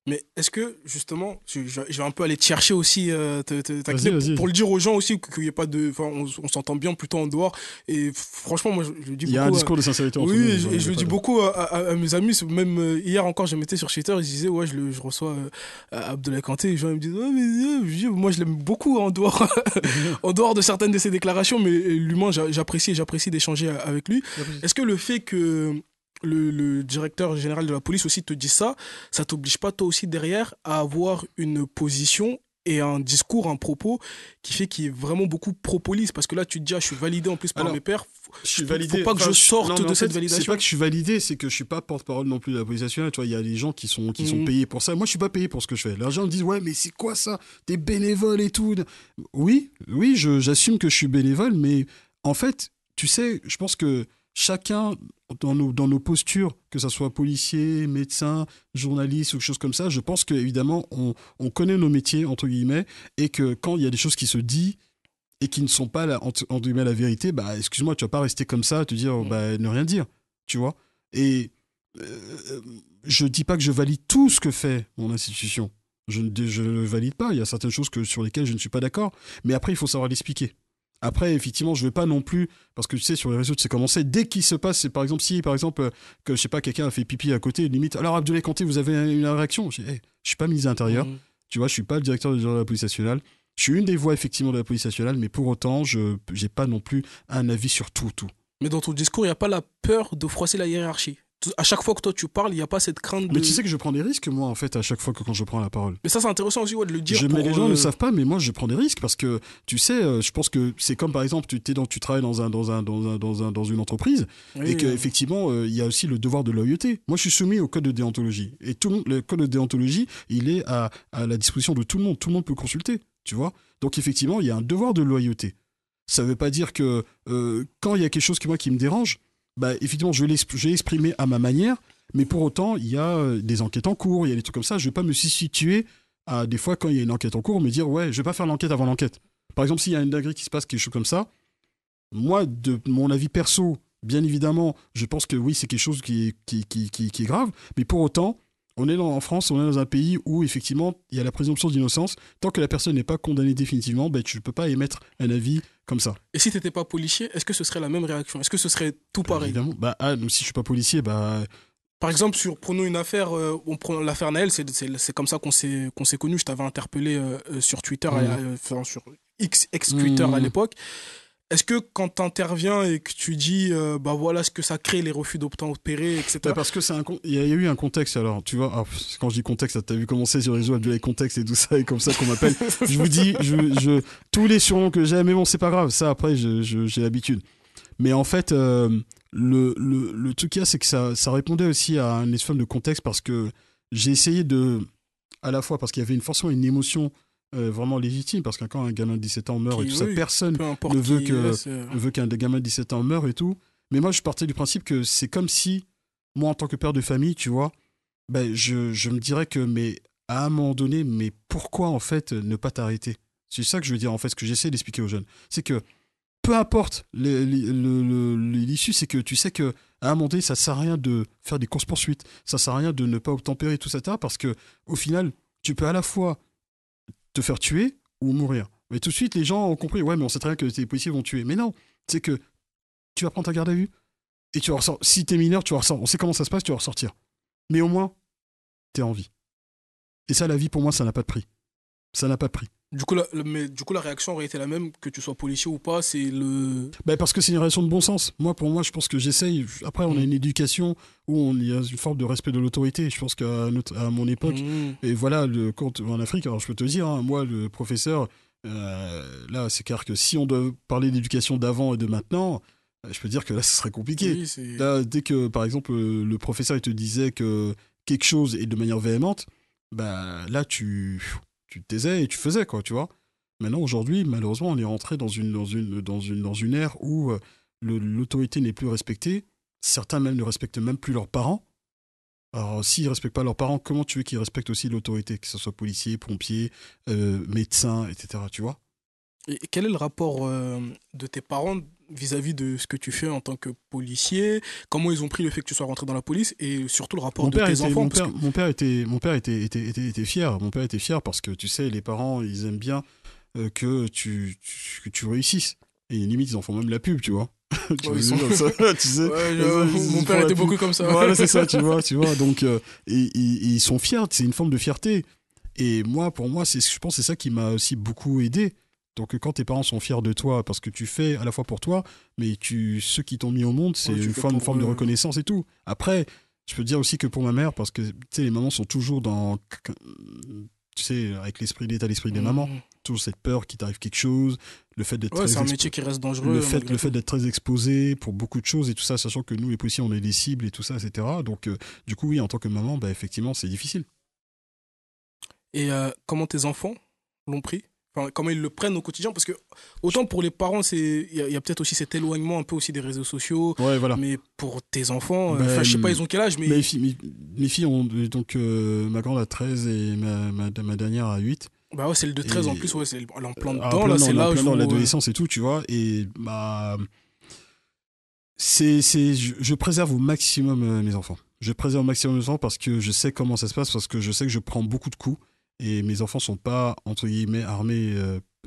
Mais est-ce que, justement, je vais un peu aller te chercher aussi, Vas-y. pour le dire aux gens aussi, qu'il n'y ait pas de... Enfin, on s'entend bien plutôt en dehors. Et franchement, moi, je dis beaucoup... Il y a un discours de sincérité entre nous. Oui, et je le dis beaucoup à mes amis. Même hier encore, je mettais sur Twitter, ils disaient, ouais, je reçois Abdoulaye Kanté. Les gens ils me disent, ouais, mais moi, je l'aime beaucoup en dehors, en dehors de certaines de ses déclarations. Mais l'humain, j'apprécie d'échanger avec lui. Est-ce que le fait que... Le directeur général de la police aussi te dit ça, ça t'oblige pas toi aussi derrière à avoir une position et un discours, un propos qui est vraiment beaucoup pro-police, parce que là tu te dis, je suis validé en plus par mes pairs, faut pas que je sorte de cette validation. C'est pas que je suis validé, c'est que je suis pas porte-parole non plus de la police nationale, tu vois, il y a des gens qui sont payés pour ça, moi je suis pas payé pour ce que je fais. Les gens me disent, ouais mais c'est quoi ça, t'es bénévole et tout. Oui, j'assume que je suis bénévole, mais en fait, tu sais, je pense que chacun, dans nos postures, que ce soit policier, médecin, journaliste ou quelque chose comme ça, je pense qu'évidemment, on connaît nos métiers, entre guillemets, et que quand il y a des choses qui se disent et qui ne sont pas, entre guillemets, la vérité, bah, excuse-moi, tu vas pas rester comme ça, te dire, bah, ne rien dire, tu vois. Et je dis pas que je valide tout ce que fait mon institution. Je ne valide pas, il y a certaines choses sur lesquelles je ne suis pas d'accord, mais après, il faut savoir l'expliquer. Après, effectivement, je ne vais pas non plus, parce que tu sais, sur les réseaux, tu sais comment c'est. Dès qu'il se passe, c'est par exemple, que je sais pas, quelqu'un a fait pipi à côté, limite, alors Abdoulaye Kanté, vous avez une réaction? Je dis, hey, je suis pas ministre de l'Intérieur, tu vois, je suis pas le directeur de la police nationale. Je suis une des voix, effectivement, de la police nationale, mais pour autant, je n'ai pas non plus un avis sur tout. Mais dans ton discours, il n'y a pas la peur de froisser la hiérarchie. À chaque fois que toi tu parles, il n'y a pas cette crainte de... Mais tu sais que je prends des risques, moi, en fait, à chaque fois quand je prends la parole. Mais ça, c'est intéressant aussi, ouais, de le dire. Mais les gens ne le savent pas, mais moi, je prends des risques parce que, tu sais, je pense que c'est comme, par exemple, tu travailles dans une entreprise et qu'effectivement, il y a aussi le devoir de loyauté. Moi, je suis soumis au code de déontologie. Et le code de déontologie, il est à la disposition de tout le monde. Tout le monde peut consulter, tu vois. Donc, effectivement, il y a un devoir de loyauté. Ça ne veut pas dire que quand il y a quelque chose qui me dérange, bah, effectivement, je vais l'exprimer à ma manière, mais pour autant, il y a des enquêtes en cours, il y a des trucs comme ça. Je ne vais pas me situer à des fois, quand il y a une enquête en cours, me dire, ouais, je ne vais pas faire l'enquête avant l'enquête. Par exemple, s'il y a une dinguerie qui se passe, quelque chose comme ça, moi, de mon avis perso, bien évidemment, je pense que oui, c'est quelque chose qui est grave, mais pour autant, en France, on est dans un pays où, effectivement, il y a la présomption d'innocence. Tant que la personne n'est pas condamnée définitivement, ben, tu ne peux pas émettre un avis comme ça. Et si tu n'étais pas policier, est-ce que ce serait la même réaction? Est-ce que ce serait tout pareil? Évidemment. Si je ne suis pas policier, Par exemple, prenons une affaire, on prend l'affaire Naël, c'est comme ça qu'on s'est connus. Je t'avais interpellé sur Twitter, sur ex-Twitter à l'époque. Est-ce que quand tu interviens et que tu dis, bah voilà ce que ça crée, les refus d'obtempérer, etc. Parce que il y a eu un contexte, alors, tu vois, quand je dis contexte, t'as vu commencer sur les réseaux, les contextes et tout ça, et comme ça qu'on m'appelle. Je vous dis, tous les surnoms que j'ai, mais bon, c'est pas grave, ça après, j'ai l'habitude. Mais en fait, le truc qu'il y a, c'est que ça répondait aussi à une forme de contexte parce que j'ai essayé à la fois parce qu'il y avait forcément une émotion vraiment légitime, parce que quand un gamin de 17 ans meurt et tout ça, personne ne veut qu'un gamin de 17 ans meure et tout. Mais moi, je partais du principe que c'est comme si, moi, en tant que père de famille, tu vois, ben, je me dirais que, mais à un moment donné, mais pourquoi en fait ne pas t'arrêter? C'est ça que je veux dire en fait, ce que j'essaie d'expliquer aux jeunes. C'est que peu importe l'issue, c'est que tu sais que à un moment donné, ça sert à rien de faire des courses-poursuites, ça sert à rien de ne pas obtempérer, tout ça, etc., parce que au final, tu peux à la fois te faire tuer ou mourir. Mais tout de suite, les gens ont compris, ouais, mais on sait très bien que les policiers vont tuer. Mais non, c'est que tu vas prendre ta garde à vue et tu vas ressortir. Si t'es mineur, tu vas ressortir. On sait comment ça se passe, tu vas ressortir. Mais au moins, t'es en vie. Et ça, la vie, pour moi, ça n'a pas de prix. Ça n'a pas de prix. Du coup, la réaction aurait été la même, que tu sois policier ou pas, c'est le... Ben parce que c'est une relation de bon sens. Pour moi, je pense que j'essaye. Après, on a une éducation où il y a une forme de respect de l'autorité. Je pense à mon époque, et voilà, en Afrique, alors je peux te dire, hein, moi, le professeur, là, c'est clair que si on doit parler d'éducation d'avant et de maintenant, je peux dire que là, ce serait compliqué. Oui, là, dès que, par exemple, le professeur il te disait que quelque chose est de manière véhémente, bah là, tu te taisais et tu faisais, quoi, tu vois. Maintenant, aujourd'hui, malheureusement, on est rentré dans une ère où l'autorité n'est plus respectée. Certains même ne respectent même plus leurs parents. Alors, s'ils ne respectent pas leurs parents, comment tu veux qu'ils respectent aussi l'autorité, que ce soit policier, pompier, médecin, etc. Tu vois? Et quel est le rapport de tes parents vis-à-vis de ce que tu fais en tant que policier? Comment ils ont pris le fait que tu sois rentré dans la police? Et surtout le rapport de tes enfants? Mon père était fier. Mon père était fier parce que, tu sais, les parents, ils aiment bien que tu réussisses. Et limite, ils en font même la pub, tu vois. Tu Ouais, vois, ça, tu sais. Ouais, Ils mon font père la était pub. beaucoup comme ça. Voilà, c'est ça, tu vois. Donc, et ils sont fiers, c'est une forme de fierté. Et moi, pour moi, je pense que c'est ça qui m'a aussi beaucoup aidé. Donc, quand tes parents sont fiers de toi, parce que tu fais à la fois pour toi, mais ceux qui t'ont mis au monde, c'est Ouais, tu une fais forme pour de eux. reconnaissance et tout. Après, je peux dire aussi que pour ma mère, parce que, tu sais, les mamans sont toujours tu sais, avec l'état d'esprit des mamans, Mhm. toujours cette peur qu'il t'arrive quelque chose, le fait d'être Ouais, c'est très un métier qui reste dangereux malgré le fait tout. d'être très exposé pour beaucoup de choses et tout ça, sachant que nous, les policiers, on est des cibles et tout ça, etc. Donc, du coup, oui, en tant que maman, bah, effectivement, c'est difficile. Et comment tes enfants l'ont pris? Enfin, comment ils le prennent au quotidien? Parce que autant pour les parents, il y a peut-être aussi cet éloignement un peu aussi des réseaux sociaux, Ouais, voilà. mais pour tes enfants, enfin, je sais pas, Ben, ils ont quel âge, mes mais filles, mes filles ont donc ma grande a 13 et ma dernière a 8. bah ouais, c'est le de 13 en Et plus, ouais, elle est en plein en dedans, plein là, dans, c'est on est en plein l'âge dans où. l'adolescence et tout, tu vois. Et bah, je préserve au maximum mes enfants. Je préserve au maximum mes enfants parce que je sais comment ça se passe, parce que je sais que je prends beaucoup de coups et mes enfants sont pas, entre guillemets, armés,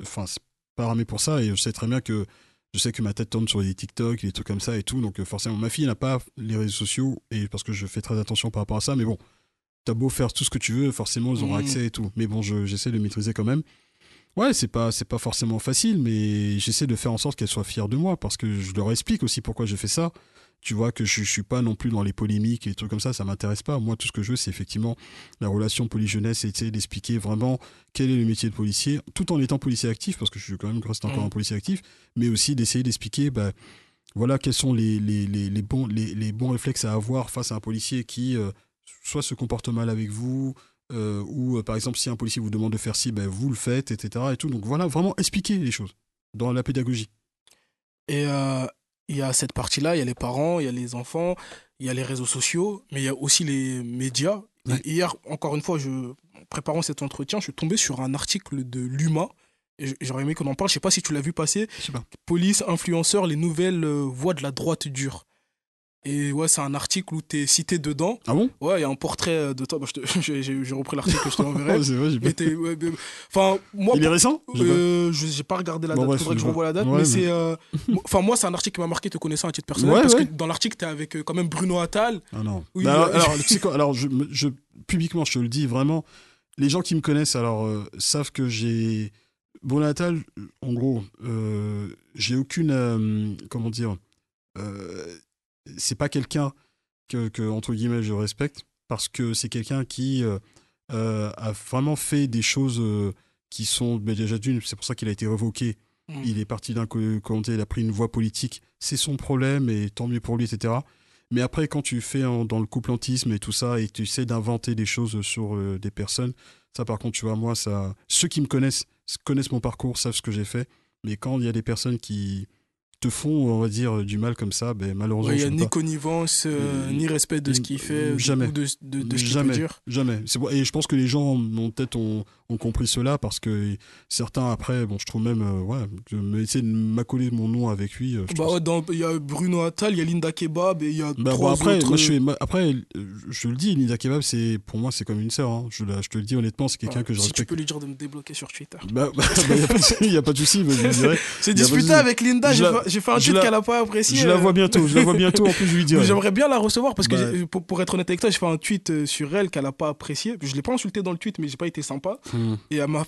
enfin, c'est pas armés pour ça, et je sais que ma tête tourne sur des TikTok, des trucs comme ça et tout, donc forcément, ma fille n'a pas les réseaux sociaux, et parce que je fais très attention par rapport à ça, mais bon, t'as beau faire tout ce que tu veux, forcément, ils auront Hmm. accès et tout. Mais bon, j'essaie de maîtriser quand même. Ouais, c'est pas forcément facile, mais j'essaie de faire en sorte qu'elle soit fière de moi, parce que je leur explique aussi pourquoi je fais ça. Tu vois que je suis pas non plus dans les polémiques et des trucs comme ça m'intéresse pas. Moi, tout ce que je veux, c'est effectivement la relation police-jeunesse, et essayer d'expliquer vraiment quel est le métier de policier, tout en étant policier actif, parce que je suis quand même reste encore Hmm. un policier actif, mais aussi d'essayer d'expliquer, bah, voilà, quels sont les bons réflexes à avoir face à un policier qui soit se comporte mal avec vous, ou par exemple, si un policier vous demande de faire ci, ben, vous le faites, etc. Et tout. Donc voilà, vraiment expliquer les choses dans la pédagogie. Et il y a cette partie-là, il y a les parents, il y a les enfants, il y a les réseaux sociaux, mais il y a aussi les médias. Ouais, Et hier, encore une fois, en préparant cet entretien, je suis tombé sur un article de l'UMA. Et j'aurais aimé qu'on en parle. Je sais pas si tu l'as vu passer. je sais pas. Police, influenceurs, les nouvelles voix de la droite dure. Et ouais, c'est un article où tu es cité dedans. Ah bon? Ouais, il y a un portrait de toi. Bah, j'ai repris l'article, je te l'enverrai. C'est vrai, j'ai pas... Et enfin, moi, Il est récent? J'ai pas... j'ai pas regardé la Bon, date. bref, Faudrait que je revoie la date. Mais Ouais, mais... c'est, enfin, moi, c'est un article qui m'a marqué te connaissant à titre personnel Ouais, parce que ouais. dans l'article, t'es avec quand même Bruno Attal. Ah non. Oui, Bah alors, tu sais quoi? Alors, publiquement, je te le dis, vraiment, les gens qui me connaissent, alors, savent que j'ai... Bon, Natal, en gros, j'ai aucune... comment dire... euh, c'est pas quelqu'un entre guillemets, je respecte, parce que c'est quelqu'un qui a vraiment fait des choses qui sont, mais déjà d'une, c'est pour ça qu'il a été révoqué. Mm. Il est parti d'un côté, il a pris une voie politique, c'est son problème, et tant mieux pour lui, etc. Mais après, quand tu fais dans le couplantisme et tout ça, et tu essaies d'inventer des choses sur des personnes, ça par contre, tu vois, moi, ça, ceux qui me connaissent mon parcours, savent ce que j'ai fait. Mais quand il y a des personnes te font, on va dire, du mal comme ça, ben, malheureusement, Ouais, il n'y je a peux ni pas. connivence, ni respect de ce qu'il fait, Jamais. ou de ce qu'il peut Jamais, dire. jamais. Et je pense que les gens ont compris cela parce que certains après, bon, je trouve même, ouais, essayer de m'accoler mon nom avec lui, je Bah trouve. ouais, il y a Bruno Attal, il y a Linda Kebab et il y a Bah, bon, trois après, autres. après, je le dis, Nida Kebab, pour moi, c'est comme une sœur, hein. Je te le dis honnêtement, c'est quelqu'un Ouais, que je si tu respecte. peux lui dire de me débloquer sur Twitter. Y a pas de souci, bah, je lui dirai. J'ai Y a pas de discuté souci. avec Linda, Je la, j'ai fait un je tweet qu'elle la, a pas apprécié. je la vois bientôt, en plus, je lui Mais dirai. j'aimerais bien la recevoir parce que Bah, pour être honnête avec toi, j'ai fait un tweet sur elle qu'elle a pas apprécié. Je l'ai pas insulté dans le tweet, mais j'ai pas été sympa. hmm, Et elle m'a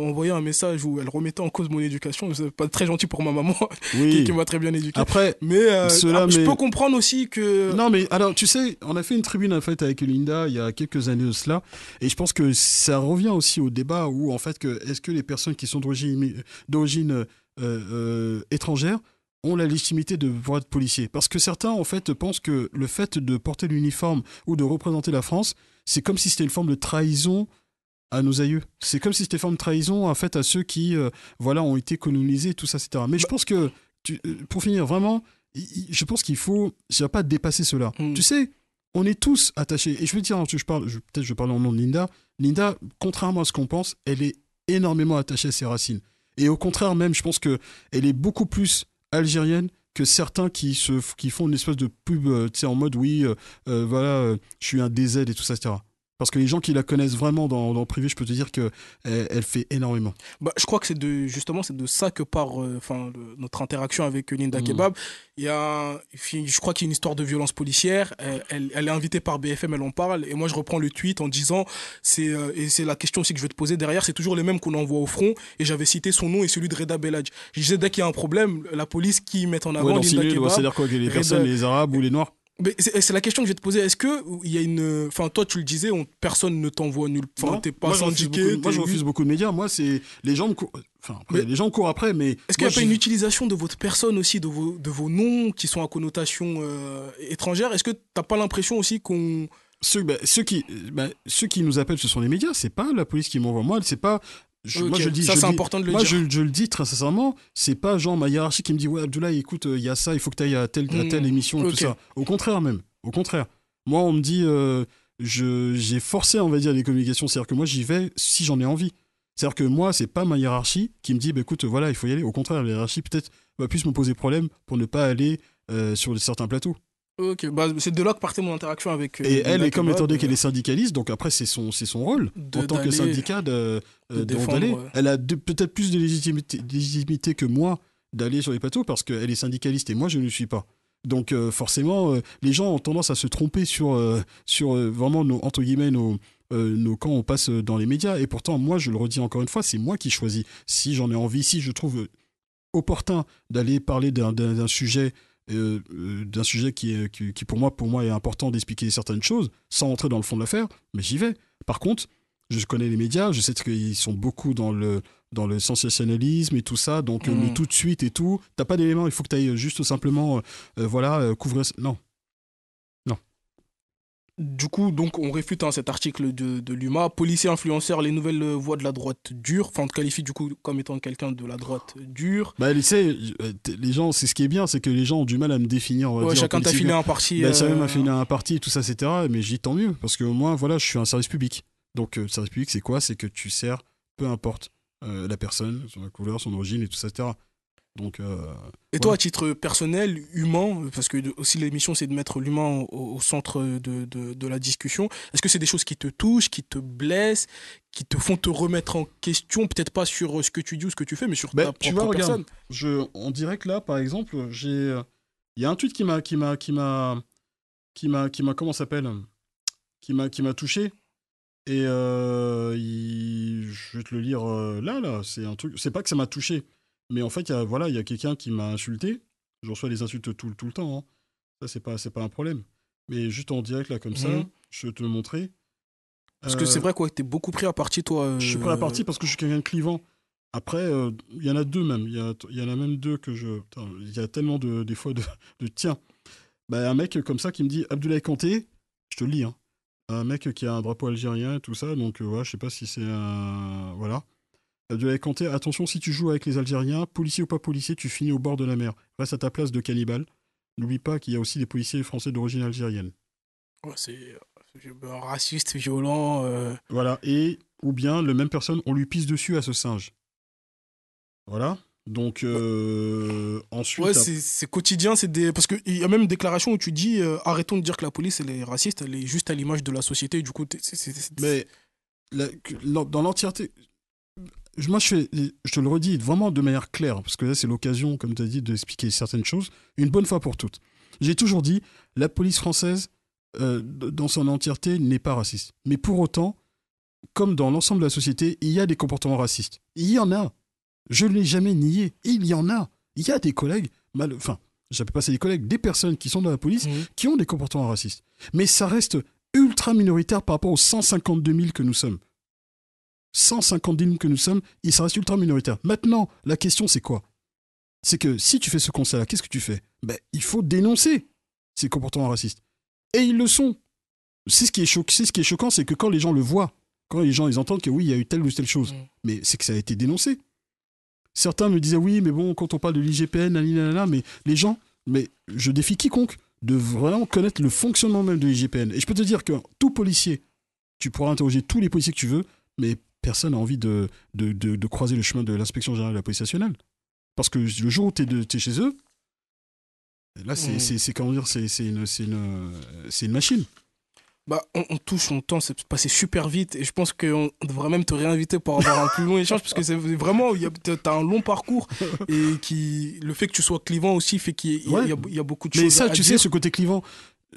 envoyé un message où elle remettait en cause mon éducation. C'est pas très gentil pour ma maman qui oui. m'a très bien éduqué. Après, Mais je peux mais comprendre aussi que. non, mais alors, tu sais, on a fait une tribune en fait avec Linda il y a quelques années de cela, et je pense que ça revient aussi au débat où en fait est-ce que les personnes qui sont d'origine étrangère ont la légitimité de pouvoir être policiers? Parce que certains en fait pensent que le fait de porter l'uniforme ou de représenter la France, c'est comme si c'était une forme de trahison à nos aïeux. C'est comme si c'était une forme de trahison en fait à ceux qui voilà ont été colonisés, tout ça, etc. Mais je pense que pour finir vraiment, je pense qu'il faut, je ne vais pas dépasser cela. Hmm. Tu sais, on est tous attachés. Et je veux dire, peut-être je vais parler en nom de Linda. Linda, contrairement à ce qu'on pense, elle est énormément attachée à ses racines. Et au contraire même, je pense que elle est beaucoup plus algérienne que certains qui font une espèce de pub, tu sais, en mode oui, voilà, je suis un DZ et tout ça, etc. Parce que les gens qui la connaissent vraiment dans le privé, je peux te dire que elle fait énormément. Bah, je crois que justement c'est de ça que part notre interaction avec Linda Mm. Kebab. Je crois qu'il y a une histoire de violence policière. Elle est invitée par BFM, elle en parle. Et moi je reprends le tweet en disant et c'est la question aussi que je vais te poser derrière. C'est toujours les mêmes qu'on envoie au front. Et j'avais cité son nom et celui de Reda Belladj. Je disais dès qu'il y a un problème, la police qui met en Ouais, avant dans Linda Sinul, Kebab. c'est-à-dire quoi, que les personnes, Reda, les Arabes ou les Noirs? mais c'est la question que je vais te poser. Est-ce que il y a une, enfin toi tu le disais, personne ne t'envoie nulle, enfin Non, t'es pas syndiqué, moi je refuse beaucoup de médias. Moi, c'est les gens enfin, après, Mais les gens courent après, mais est-ce qu'il moi, n'y a pas une utilisation de votre personne aussi, de vos noms qui sont à connotation étrangère? Est-ce que t'as pas l'impression aussi qu'on... ceux qui nous appellent, ce sont les médias. C'est pas la police qui m'envoie. Moi, c'est pas. Moi, Ok, je le dis, ça c'est important de le dire. je le dis très sincèrement. C'est pas genre ma hiérarchie qui me dit ouais, Abdoulaye, écoute, il y a ça, il faut que tu ailles à telle émission, et tout Ok. ça. Au contraire même. Au contraire. Moi, on me dit, j'ai forcé, on va dire, les communications. C'est-à-dire que moi, j'y vais si j'en ai envie. C'est-à-dire que moi, c'est pas ma hiérarchie qui me dit, bah, écoute, voilà, il faut y aller. Au contraire, la hiérarchie peut-être va plus me poser problème pour ne pas aller sur certains plateaux. Ok, bah, c'est de là que partait mon interaction avec Et elle, Linda est comme Kebab, étant donné qu'elle est syndicaliste, donc après, c'est son rôle en tant que d'aller syndicat de d'aller. défendre. Elle a peut-être plus de légitimité que moi d'aller sur les plateaux parce qu'elle est syndicaliste et moi, je ne le suis pas. Donc forcément, les gens ont tendance à se tromper sur vraiment entre guillemets, quand on passe dans les médias. Et pourtant, moi, je le redis encore une fois, c'est moi qui choisis. Si j'en ai envie, si je trouve opportun d'aller parler d'un sujet qui pour moi est important d'expliquer certaines choses sans entrer dans le fond de l'affaire, mais j'y vais. Par contre, je connais les médias, je sais qu'ils sont beaucoup dans le sensationnalisme et tout ça, donc le tout de suite et tout. T'as pas d'éléments, il faut que tu ailles juste simplement couvrir. Non. Du coup, donc, on réfute cet article de l'UMA. Policiers influenceurs, les nouvelles voix de la droite dure. Enfin, on te qualifie du coup comme étant quelqu'un de la droite dure. Bah, tu sais, les gens, c'est ce qui est bien, c'est que les gens ont du mal à me définir. On va Ouais, dire, chacun t'a filé un parti. Bah, chacun m'a filé un parti, tout ça, etc. Mais je dis tant mieux, parce que moi, voilà, je suis un service public. Donc, le service public, c'est quoi? C'est que tu sers, peu importe la personne, son couleur, son origine et tout ça, etc. Donc, Et toi, à titre personnel, humain, parce que aussi l'émission, c'est de mettre l'humain au centre de la discussion, est-ce que c'est des choses qui te touchent, qui te blessent, qui te font te remettre en question, peut-être pas sur ce que tu dis ou ce que tu fais, mais sur ta tu propre vois, regarde, personne? en direct là, par exemple, il y a un tweet comment ça s'appelle, qui m'a touché. Et je vais te le lire là, c'est un truc. C'est pas que ça m'a touché, mais en fait, il y a quelqu'un qui m'a insulté. Je reçois des insultes tout le temps, hein. Ça, c'est pas un problème. Mais juste en direct, là, comme ça, Mhm. je vais te le montrer. Parce que c'est vrai, quoi, que t'es beaucoup pris à partie, toi. Je suis prêt à partir parce que je suis quelqu'un de clivant. Après, il y en a deux même. Il y en a même deux que je. Putain, il y a tellement des fois de tiens. Bah, un mec comme ça qui me dit Abdoulaye Kanté, je te le lis, hein. Un mec qui a un drapeau algérien et tout ça, donc ouais, je sais pas si c'est un. Voilà. Abdoulaye Kanté, attention, si tu joues avec les Algériens, policier ou pas policier, tu finis au bord de la mer. Reste à ta place de cannibale. N'oublie pas qu'il y a aussi des policiers français d'origine algérienne. Ouais, c'est raciste, violent. Voilà, et ou bien, le même personne, on lui pisse dessus à ce singe. Voilà. Donc, Ouais, ensuite... c'est quotidien, parce qu'il y a même une déclaration où tu dis arrêtons de dire que la police elle est raciste, elle est juste à l'image de la société, du coup, Mais dans l'entièreté, moi je te le redis vraiment de manière claire, parce que là c'est l'occasion, comme tu as dit, d'expliquer certaines choses, une bonne fois pour toutes. J'ai toujours dit, la police française, dans son entièreté, n'est pas raciste. Mais pour autant, comme dans l'ensemble de la société, il y a des comportements racistes. Il y en a. Je ne l'ai jamais nié. Il y en a. Il y a des collègues, enfin, j'appelle pas ça des collègues, des personnes qui sont dans la police qui ont des comportements racistes. Mais ça reste ultra minoritaire par rapport aux 152 000 que nous sommes. 150 000 que nous sommes, et ça reste ultra minoritaire. Maintenant, la question c'est quoi? C'est que si tu fais ce constat-là, qu'est-ce que tu fais? Ben, il faut dénoncer ces comportements racistes. Et ils le sont. C'est ce qui est choquant, c'est que quand les gens le voient, quand les gens ils entendent que oui, il y a eu telle ou telle chose, mais c'est que ça a été dénoncé. Certains me disaient oui, mais bon, quand on parle de l'IGPN, mais les gens, mais je défie quiconque de vraiment connaître le fonctionnement même de l'IGPN. Et je peux te dire que tout policier, tu pourras interroger tous les policiers que tu veux, mais personne n'a envie de croiser le chemin de l'inspection générale de la police nationale. Parce que le jour où tu es chez eux, là, c'est comment dire, c'est une machine. Bah, on touche, on tend, c'est passé super vite et je pense qu'on devrait même te réinviter pour avoir un plus long échange parce que c'est vraiment, t'as un long parcours et le fait que tu sois clivant aussi fait qu'il y a beaucoup de choses à dire. Mais ça, tu sais, dire. ce côté clivant,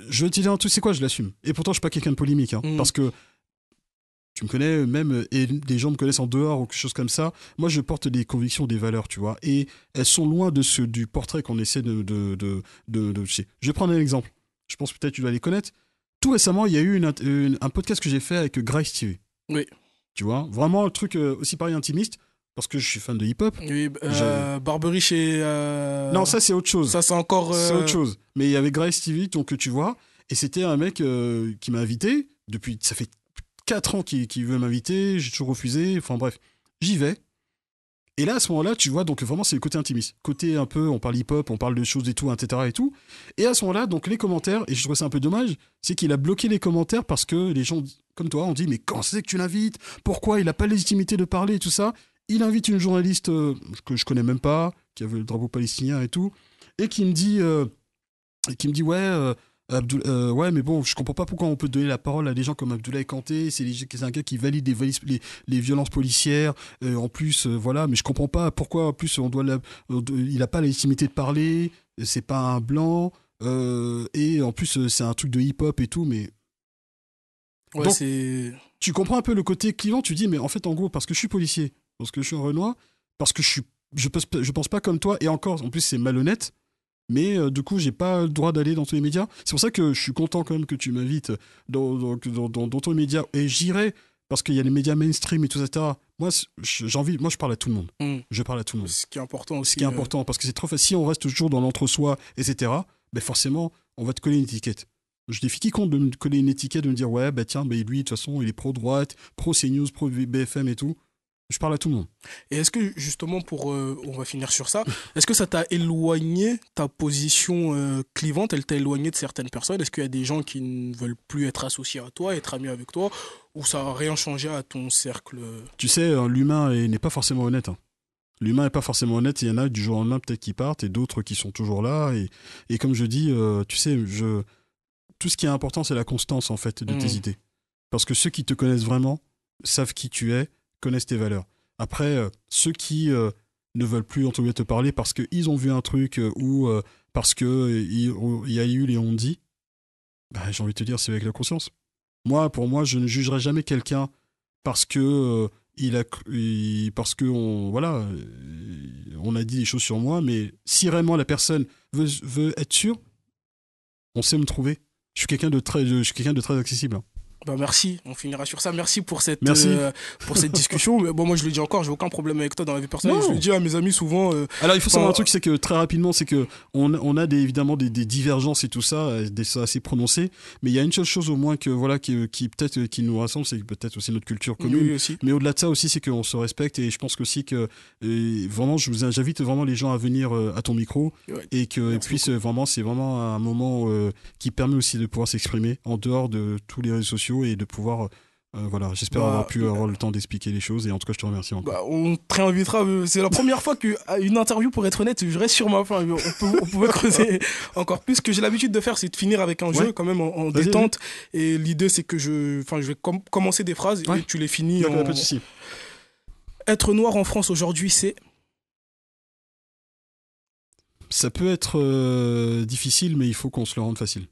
je vais te dire un truc, c'est quoi, je l'assume. Et pourtant, je suis pas quelqu'un de polémique, parce que tu me connais même, et des gens me connaissent en dehors ou quelque chose comme ça. Moi, je porte des convictions, des valeurs, tu vois. Et elles sont loin de du portrait qu'on essaie de je vais prendre un exemple. Je pense peut-être que tu dois les connaître. Tout récemment, il y a eu un podcast que j'ai fait avec Grace TV. Oui. Tu vois, vraiment un truc aussi pareil intimiste, parce que je suis fan de hip-hop. Oui, Barbery chez... Non, ça c'est autre chose. Ça c'est encore... C'est autre chose. Mais il y avait Grace TV, donc tu vois, et c'était un mec qui m'a invité, depuis, ça fait 4 ans qu'il veut m'inviter, j'ai toujours refusé, enfin bref, j'y vais. Et là, à ce moment-là, tu vois, donc vraiment, c'est le côté intimiste. Côté un peu, on parle hip-hop, on parle de choses et tout, etc. et tout. Et à ce moment-là, donc les commentaires, et je trouve ça un peu dommage, c'est qu'il a bloqué les commentaires parce que les gens, comme toi, ont dit, mais quand c'est que tu l'invites? Pourquoi il n'a pas la légitimité de parler et tout ça? Il invite une journaliste que je connais même pas, qui avait le drapeau palestinien et tout, et qui me dit ouais... ouais, mais bon, je comprends pas pourquoi on peut donner la parole à des gens comme Abdoulaye Kanté. C'est un gars qui valide les violences policières. En plus, voilà, mais je comprends pas pourquoi en plus il a pas la légitimité de parler. C'est pas un blanc. Et en plus, c'est un truc de hip-hop et tout, mais. Ouais, donc, c'est. Tu comprends un peu le côté clivant. Tu dis, mais en fait, en gros, parce que je suis policier, parce que je suis un Renoir, parce que je pense pas comme toi, et encore, en plus, c'est malhonnête. Mais du coup, j'ai pas le droit d'aller dans tous les médias. C'est pour ça que je suis content quand même que tu m'invites dans tous les médias. Et j'irai, parce qu'il y a les médias mainstream et tout ça, etc. Moi, je parle à tout le monde. Je parle à tout le monde. Ce qui est important aussi. Ce qui est important, parce que c'est trop facile. Si on reste toujours dans l'entre-soi, etc., ben forcément, on va te coller une étiquette. Je défie quiconque de me coller une étiquette, de me dire, ouais, bah tiens, bah, lui, de toute façon, il est pro-droite, pro-CNews, pro-BFM et tout. Je parle à tout le monde. Et est-ce que, justement, on va finir sur ça, est-ce que ça t'a éloigné, ta position clivante, elle t'a éloigné de certaines personnes? Est-ce qu'il y a des gens qui ne veulent plus être associés à toi, être amis avec toi, ou ça n'a rien changé à ton cercle? Tu sais, l'humain n'est pas forcément honnête. L'humain n'est pas forcément honnête. Il y en a du jour au lendemain peut-être qui partent et d'autres qui sont toujours là. Et comme je dis, tu sais, tout ce qui est important, c'est la constance, en fait, de tes idées. Parce que ceux qui te connaissent vraiment savent qui tu es, connaissent tes valeurs. Après, ceux qui ne veulent plus entre guillemets te parler parce qu'ils ont vu un truc ou parce qu'il y a eu les on-dit, bah, j'ai envie de te dire, c'est avec la conscience. Pour moi, je ne jugerai jamais quelqu'un parce que parce que on a dit des choses sur moi, mais si vraiment la personne veut être sûre, on sait me trouver. Je suis quelqu'un de très accessible. Bah merci, on finira sur ça. Merci pour cette, Merci. Pour cette discussion. Mais bon, moi je le dis encore, j'ai aucun problème avec toi dans la vie personnelle. Non. Je le dis à mes amis souvent. Alors il faut savoir un truc, c'est que très rapidement, c'est que on a évidemment des divergences et tout ça, ça assez prononcées. Mais il y a une seule chose au moins que voilà qui peut-être qui nous rassemble, c'est peut-être aussi notre culture commune. Oui, aussi. Mais au-delà de ça aussi, c'est qu'on se respecte et je pense aussi que vraiment, j'invite vraiment les gens à venir à ton micro Ouais. et que puissent vraiment, c'est vraiment un moment qui permet aussi de pouvoir s'exprimer en dehors de tous les réseaux sociaux et de pouvoir voilà, j'espère avoir pu avoir le temps d'expliquer les choses et en tout cas je te remercie encore. Bah, on te réinvitera. C'est la première fois qu'une interview, pour être honnête, je reste sur ma fin. On pouvait creuser encore plus. Ce que j'ai l'habitude de faire, c'est de finir avec un jeu quand même en détente. Et l'idée, c'est que je vais commencer des phrases et tu les finis. Pas de souci. Être noir en France aujourd'hui, c'est... Ça peut être difficile, mais il faut qu'on se le rende facile.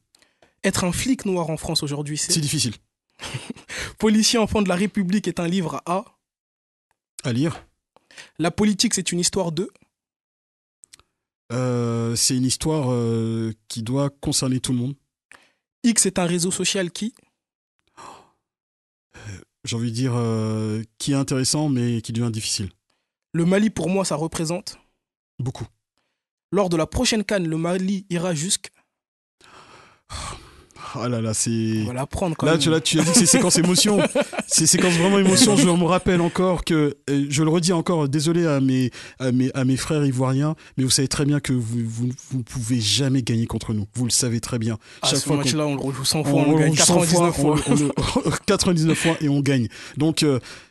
Être un flic noir en France aujourd'hui, c'est... C'est difficile. Policier enfant de la République est un livre à lire. La politique, c'est une histoire de... C'est une histoire qui doit concerner tout le monde. X est un réseau social qui... J'ai envie de dire qui est intéressant, mais qui devient difficile. Le Mali, pour moi, ça représente... Beaucoup. Lors de la prochaine CAN, le Mali ira jusqu'à... Ah là là, c'est... On va la prendre quand là, même. tu as dit que c'est séquence émotion. C'est séquence vraiment émotion. Je me rappelle encore que, je le redis encore, désolé à mes frères ivoiriens, mais vous savez très bien que vous ne pouvez jamais gagner contre nous. Vous le savez très bien. Chaque ce match-là, on le rejoue 100 fois, on gagne 99 fois. 99 fois et on gagne. Donc,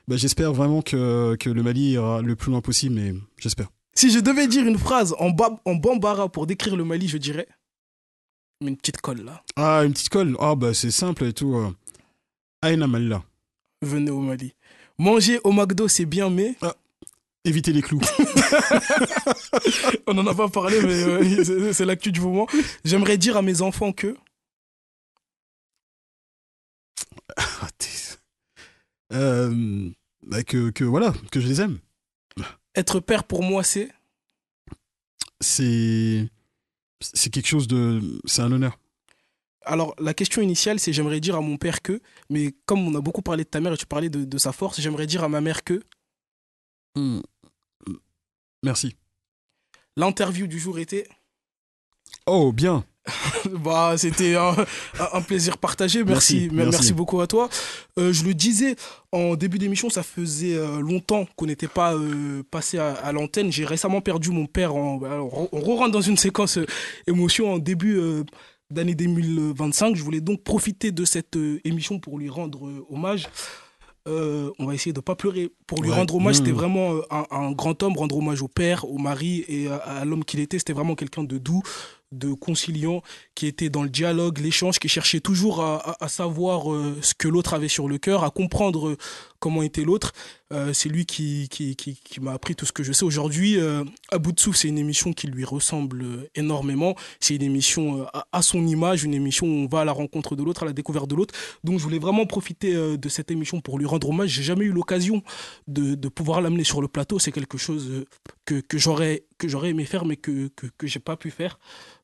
j'espère vraiment que le Mali ira le plus loin possible, mais j'espère. Si je devais dire une phrase en bambara pour décrire le Mali, je dirais... Une petite colle là. Ah, une petite colle. Ah, c'est simple et tout. Aïna Mallah. Venez au Mali. Manger au McDo, c'est bien, mais... Évitez les clous. On n'en a pas parlé, mais c'est l'actu du moment. J'aimerais dire à mes enfants que... Voilà, que je les aime. Être père pour moi, c'est... C'est quelque chose de... C'est un honneur. Alors, la question initiale, c'est j'aimerais dire à mon père que, mais comme on a beaucoup parlé de ta mère et tu parlais de sa force, j'aimerais dire à ma mère que... Merci. L'interview du jour était... Oh, bien. C'était un plaisir partagé. Merci beaucoup à toi. Je le disais en début d'émission, ça faisait longtemps qu'on n'était pas passé à l'antenne. J'ai récemment perdu mon père. On re-rentre dans une séquence émotion en début d'année 2025. Je voulais donc profiter de cette émission pour lui rendre hommage. On va essayer de ne pas pleurer pour lui rendre hommage. C'était vraiment un grand homme, rendre hommage au père, au mari et à l'homme qu'il était. C'était vraiment quelqu'un de doux, de conciliant, qui était dans le dialogue, l'échange, qui cherchait toujours à savoir ce que l'autre avait sur le cœur, à comprendre comment était l'autre. C'est lui qui m'a appris tout ce que je sais aujourd'hui. À bout de souffle, c'est une émission qui lui ressemble énormément. C'est une émission à son image, une émission où on va à la rencontre de l'autre, à la découverte de l'autre. Donc je voulais vraiment profiter de cette émission pour lui rendre hommage. J'ai jamais eu l'occasion de pouvoir l'amener sur le plateau. C'est quelque chose que j'aurais aimé faire, mais que j'ai pas pu faire.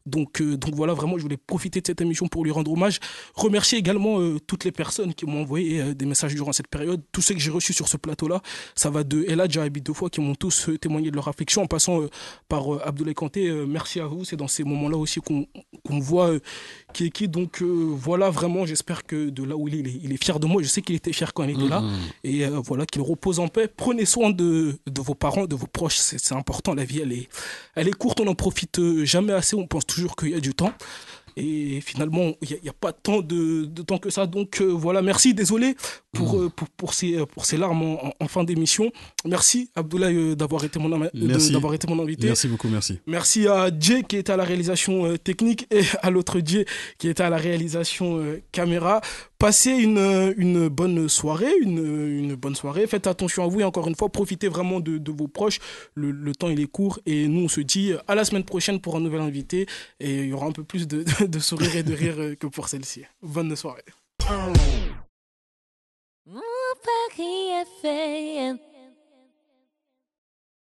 Donc voilà, vraiment, je voulais profiter de cette émission pour lui rendre hommage. Remercier également toutes les personnes qui m'ont envoyé des messages durant cette période. Tous ceux que j'ai reçus sur ce plateau-là, ça va de Eladj à Habib 2 fois, qui m'ont tous témoigné de leur affection, en passant par Abdoulaye Kanté. Merci à vous. C'est dans ces moments-là aussi qu'on voit qui est qui. Donc voilà, vraiment, j'espère que de là où il est fier de moi. Je sais qu'il était fier quand il était là. Et voilà, qu'il repose en paix. Prenez soin de vos parents, de vos proches. C'est important. La vie, elle est courte. On n'en profite jamais assez. On pense toujours qu'il y a du temps. Et finalement, il n'y a pas tant de temps que ça. Donc voilà, merci, désolé pour ces larmes en fin d'émission. Merci Abdoulaye d'avoir été mon invité. Merci beaucoup, merci. Merci à Jay qui était à la réalisation technique et à l'autre Jay qui était à la réalisation caméra. Passez une bonne soirée, une bonne soirée. Faites attention à vous et encore une fois, profitez vraiment de vos proches. Le temps, il est court et nous, on se dit à la semaine prochaine pour un nouvel invité et il y aura un peu plus de sourire et de rire que pour celle-ci. Bonne soirée. Mon Paris.